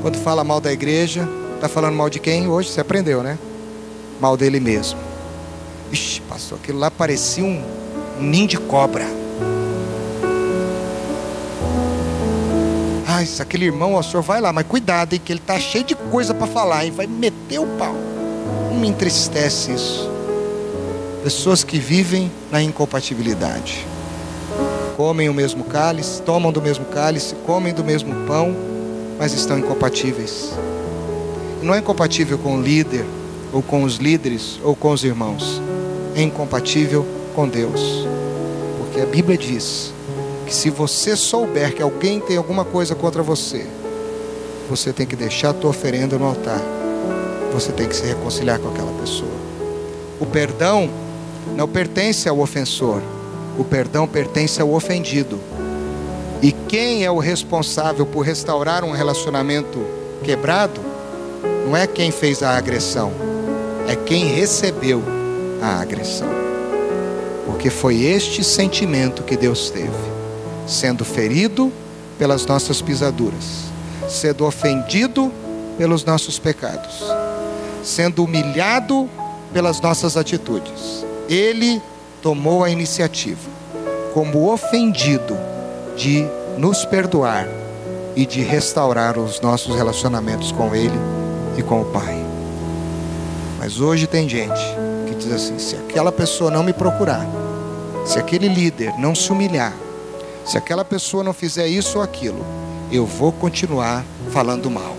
Quando fala mal da igreja, está falando mal de quem? Hoje você aprendeu, né? Mal dele mesmo. Ixi, pastor, aquilo lá parecia um ninho de cobra. Ah, aquele irmão, o senhor vai lá, mas cuidado, hein, que ele está cheio de coisa para falar, e vai meter o pau. Não me entristece isso. Pessoas que vivem na incompatibilidade. Comem o mesmo cálice, tomam do mesmo cálice, comem do mesmo pão, mas estão incompatíveis. E não é incompatível com o líder, ou com os líderes, ou com os irmãos. É incompatível com Deus. Porque a Bíblia diz que se você souber que alguém tem alguma coisa contra você, você tem que deixar a tua oferenda no altar. Você tem que se reconciliar com aquela pessoa. O perdão não pertence ao ofensor. O perdão pertence ao ofendido. E quem é o responsável por restaurar um relacionamento quebrado? Não é quem fez a agressão. É quem recebeu a agressão. Porque foi este sentimento que Deus teve. Sendo ferido pelas nossas pisaduras. Sendo ofendido pelos nossos pecados. Sendo humilhado pelas nossas atitudes. Ele tomou a iniciativa, como ofendido, de nos perdoar e de restaurar os nossos relacionamentos com Ele e com o Pai. Mas hoje tem gente que diz assim, se aquela pessoa não me procurar, se aquele líder não se humilhar, se aquela pessoa não fizer isso ou aquilo, eu vou continuar falando mal.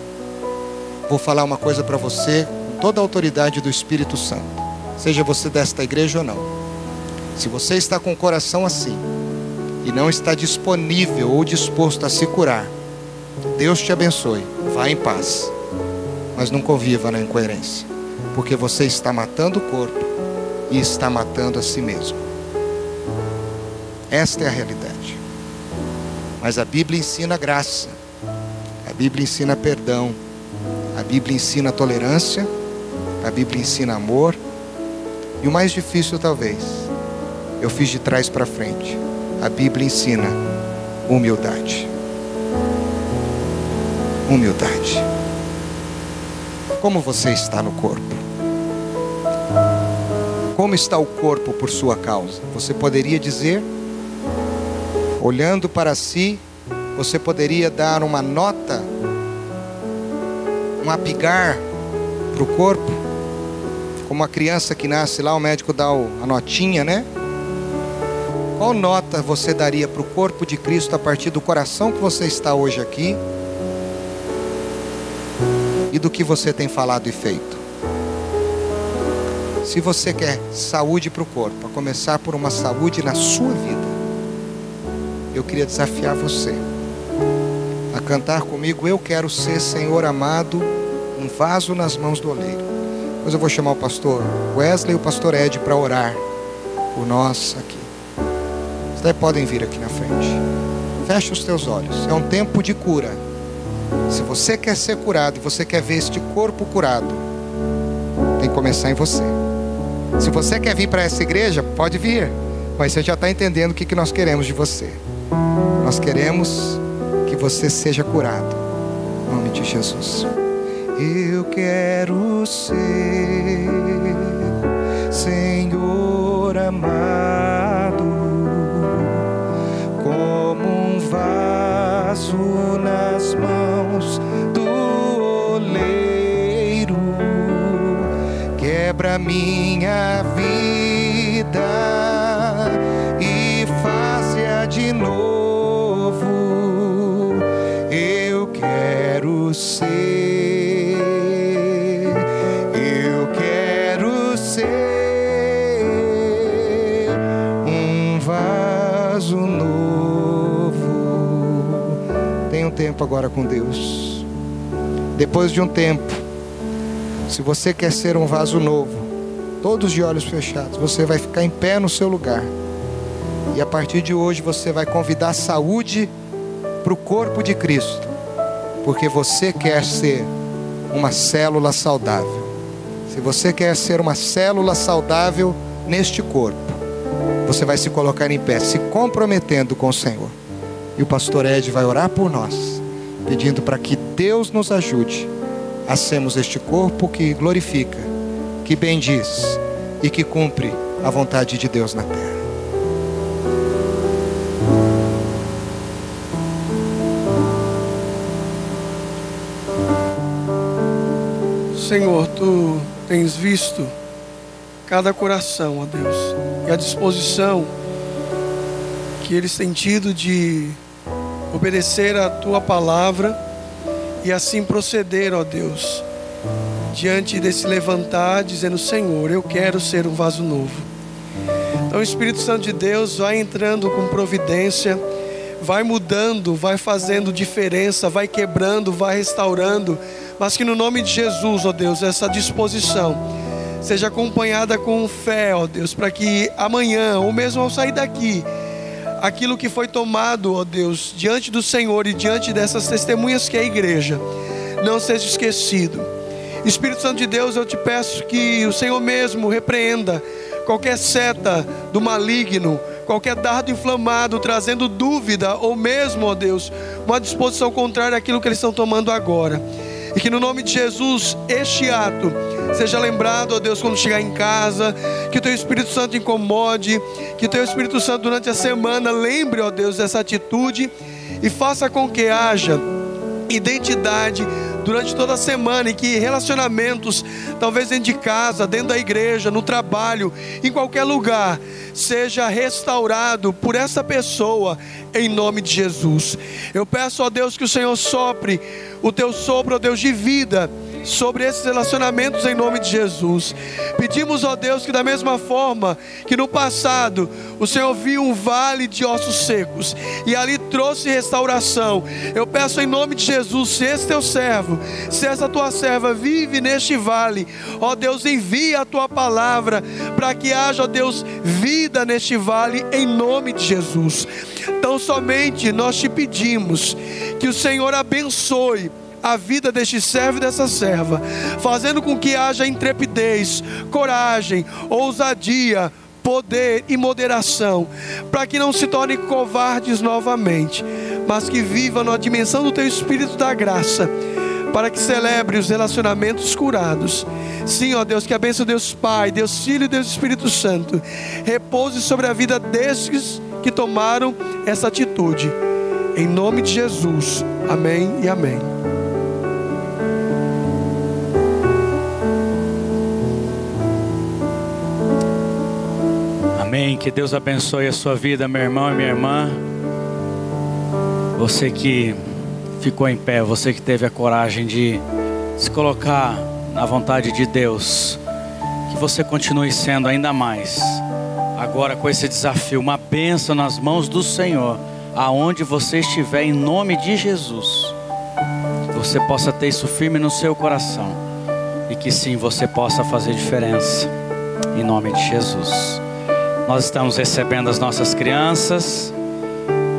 Vou falar uma coisa para você, com toda a autoridade do Espírito Santo, seja você desta igreja ou não. Se você está com o coração assim, e não está disponível ou disposto a se curar, Deus te abençoe, vá em paz. mas não conviva na incoerência, porque você está matando o corpo e está matando a si mesmo. Esta é a realidade. Mas a Bíblia ensina graça, a Bíblia ensina perdão, a Bíblia ensina tolerância, a Bíblia ensina amor. E o mais difícil talvez, eu fiz de trás para frente, a Bíblia ensina humildade. Humildade. Como você está no corpo? Como está o corpo por sua causa? Você poderia dizer, olhando para si, você poderia dar uma nota, um apigar para o corpo? Como uma criança que nasce lá, o médico dá a notinha, né? Qual nota você daria para o corpo de Cristo a partir do coração que você está hoje aqui e do que você tem falado e feito? Se você quer saúde para o corpo, a começar por uma saúde na sua vida, eu queria desafiar você a cantar comigo: eu quero ser, Senhor amado, um vaso nas mãos do oleiro. Depois eu vou chamar o pastor Wesley e o pastor Ed para orar por nós aqui. Vocês podem vir aqui na frente. Feche os teus olhos. É um tempo de cura. Se você quer ser curado e você quer ver este corpo curado, tem que começar em você. Se você quer vir para essa igreja, pode vir, mas você já está entendendo o que nós queremos de você. Nós queremos que você seja curado, em nome de Jesus. Eu quero ser, Senhor amado, como um vaso nas mãos do oleiro. Quebra minha vida e faz-a de novo. Eu quero ser, eu quero ser um vaso novo. Tenha um tempo agora com Deus. Depois de um tempo, se você quer ser um vaso novo, todos de olhos fechados, você vai ficar em pé no seu lugar. E a partir de hoje você vai convidar saúde para o corpo de Cristo, porque você quer ser uma célula saudável. Se você quer ser uma célula saudável neste corpo, você vai se colocar em pé, se comprometendo com o Senhor. E o pastor Ed vai orar por nós, pedindo para que Deus nos ajude a sermos este corpo que glorifica, que bendiz e que cumpre a vontade de Deus na terra. Senhor, Tu tens visto cada coração, ó Deus, e a disposição que eles têm tido de obedecer a Tua palavra e assim proceder, ó Deus, diante desse levantar, dizendo: Senhor, eu quero ser um vaso novo. Então o Espírito Santo de Deus vai entrando com providência, vai mudando, vai fazendo diferença, vai quebrando, vai restaurando, mas que no nome de Jesus, ó Deus, essa disposição seja acompanhada com fé, ó Deus, para que amanhã, ou mesmo ao sair daqui, aquilo que foi tomado, ó Deus, diante do Senhor e diante dessas testemunhas que é a igreja, não seja esquecido. Espírito Santo de Deus, eu te peço que o Senhor mesmo repreenda qualquer seta do maligno, qualquer dardo inflamado, trazendo dúvida, ou mesmo, ó Deus, uma disposição contrária àquilo que eles estão tomando agora. E que no nome de Jesus, este ato seja lembrado, ó Deus, quando chegar em casa, que o Teu Espírito Santo incomode, que o Teu Espírito Santo durante a semana lembre, ó Deus, dessa atitude e faça com que haja identidade durante toda a semana, e que relacionamentos, talvez dentro de casa, dentro da igreja, no trabalho, em qualquer lugar, seja restaurado por essa pessoa, em nome de Jesus. Eu peço, ó Deus, que o Senhor sopre o Teu sopro, ó Deus, de vida sobre esses relacionamentos em nome de Jesus. Pedimos, ó Deus, que da mesma forma que no passado o Senhor viu um vale de ossos secos e ali trouxe restauração, eu peço em nome de Jesus, se esse teu servo, se essa tua serva vive neste vale, ó Deus, envia a tua palavra para que haja, ó Deus, vida neste vale em nome de Jesus. Tão somente nós te pedimos que o Senhor abençoe a vida deste servo e dessa serva, fazendo com que haja intrepidez, coragem, ousadia, poder e moderação, para que não se tornem covardes novamente, mas que vivam na dimensão do teu Espírito da graça, para que celebre os relacionamentos curados. Sim, ó Deus, que a bênção de Deus Pai, Deus Filho e Deus Espírito Santo repouse sobre a vida destes que tomaram essa atitude, em nome de Jesus, amém e amém. Amém, que Deus abençoe a sua vida, meu irmão e minha irmã. Você que ficou em pé, você que teve a coragem de se colocar na vontade de Deus, que você continue sendo ainda mais, agora com esse desafio, uma bênção nas mãos do Senhor, aonde você estiver, em nome de Jesus. Que você possa ter isso firme no seu coração, e que sim, você possa fazer diferença, em nome de Jesus. Nós estamos recebendo as nossas crianças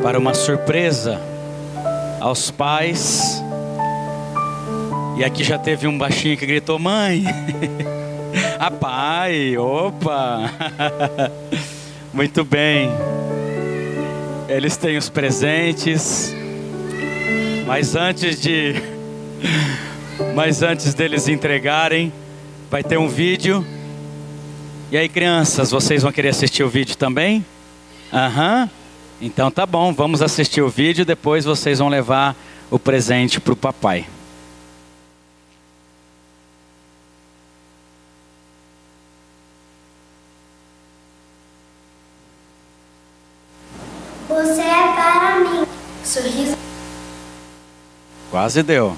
para uma surpresa aos pais. E aqui já teve um baixinho que gritou: mãe. Ah, pai, opa. Muito bem. Eles têm os presentes. Mas antes deles entregarem, vai ter um vídeo. E aí, crianças, vocês vão querer assistir o vídeo também? Aham. Então tá bom, vamos assistir o vídeo. Depois vocês vão levar o presente para o papai. Você é para mim. Sorriso. Quase deu.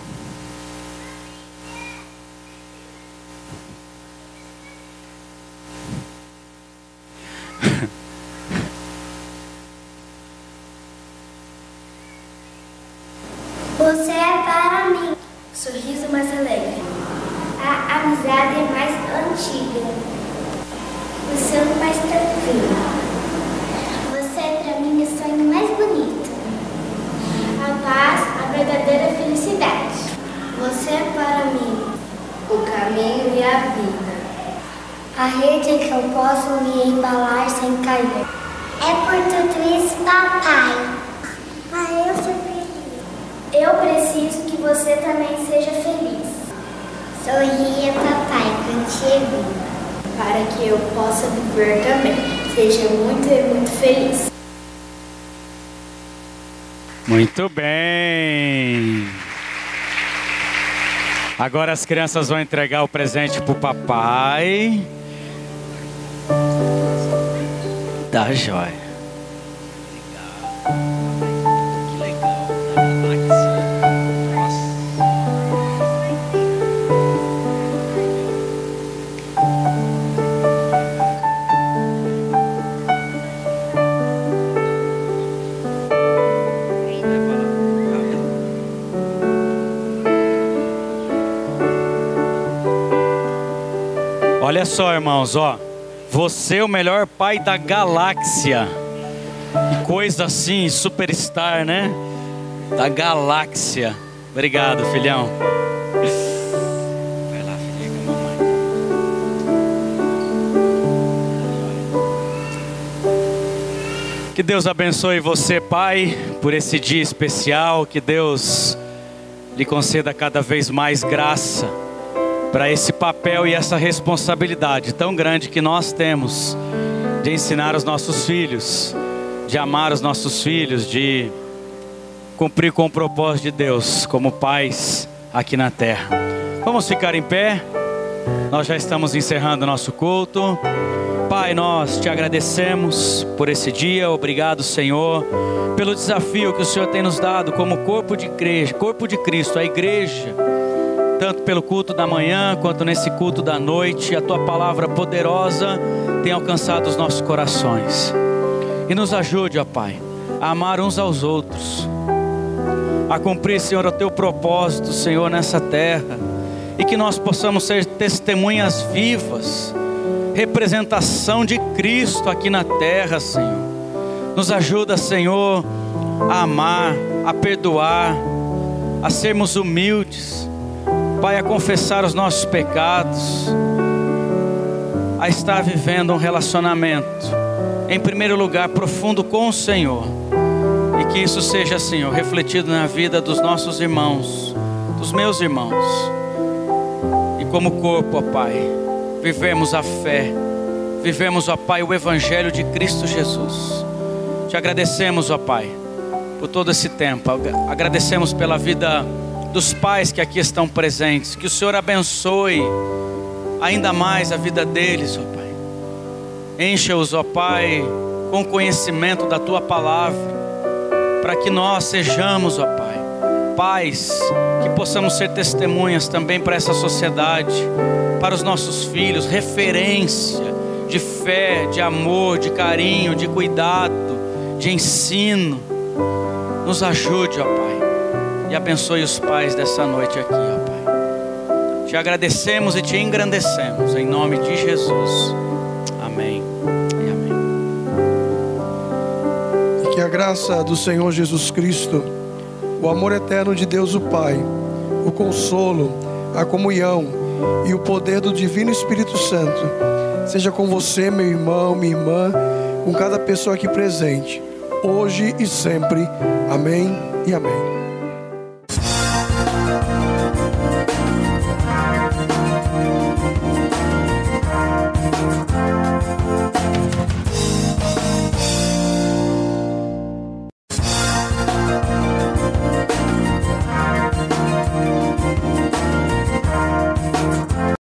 Você é para mim. Sorriso mais alegre. A amizade mais antiga. O sonho mais tranquilo. Você é para mim o sonho mais bonito. A paz, a verdadeira felicidade. Você é para mim o caminho e a vida. A rede em que eu posso me embalar sem cair. É por tudo isso, papai. Mas eu sou feliz. Eu preciso que você também seja feliz. Sorria, papai, contigo. Para que eu possa viver também. Seja muito feliz. Muito bem. Agora as crianças vão entregar o presente pro papai. Tá jóia. Que legal. Olha só, irmãos, ó. Você é o melhor pai da galáxia. Que coisa assim, superstar, né? Da galáxia. Obrigado, filhão. Vai lá, filha, com a mamãe. Que Deus abençoe você, pai, por esse dia especial. Que Deus lhe conceda cada vez mais graça para esse papel e essa responsabilidade tão grande que nós temos de ensinar os nossos filhos, de amar os nossos filhos, de cumprir com o propósito de Deus como pais aqui na terra. Vamos ficar em pé. Nós já estamos encerrando o nosso culto. Pai, nós te agradecemos por esse dia. Obrigado, Senhor, pelo desafio que o Senhor tem nos dado como corpo de Cristo, a igreja, tanto pelo culto da manhã, quanto nesse culto da noite, a Tua palavra poderosa tem alcançado os nossos corações. E nos ajude, ó Pai, a amar uns aos outros, a cumprir, Senhor, o Teu propósito, Senhor, nessa terra, e que nós possamos ser testemunhas vivas, representação de Cristo aqui na terra, Senhor. Nos ajuda, Senhor, a amar, a perdoar, a sermos humildes, Pai, a confessar os nossos pecados, a estar vivendo um relacionamento, em primeiro lugar, profundo com o Senhor, e que isso seja, Senhor, refletido na vida dos nossos irmãos, dos meus irmãos, e como corpo, ó Pai, vivemos a fé, vivemos, ó Pai, o Evangelho de Cristo Jesus. Te agradecemos, ó Pai, por todo esse tempo, agradecemos pela vida dos pais que aqui estão presentes, que o Senhor abençoe ainda mais a vida deles, ó Pai. Encha-os, ó Pai, com conhecimento da Tua palavra, para que nós sejamos, ó Pai, pais, que possamos ser testemunhas também para essa sociedade, para os nossos filhos, referência de fé, de amor, de carinho, de cuidado, de ensino. Nos ajude, ó Pai, e abençoe os pais dessa noite aqui, ó Pai. Te agradecemos e te engrandecemos, em nome de Jesus. Amém e amém. E que a graça do Senhor Jesus Cristo, o amor eterno de Deus o Pai, o consolo, a comunhão e o poder do Divino Espírito Santo seja com você, meu irmão, minha irmã, com cada pessoa aqui presente, hoje e sempre. Amém e amém.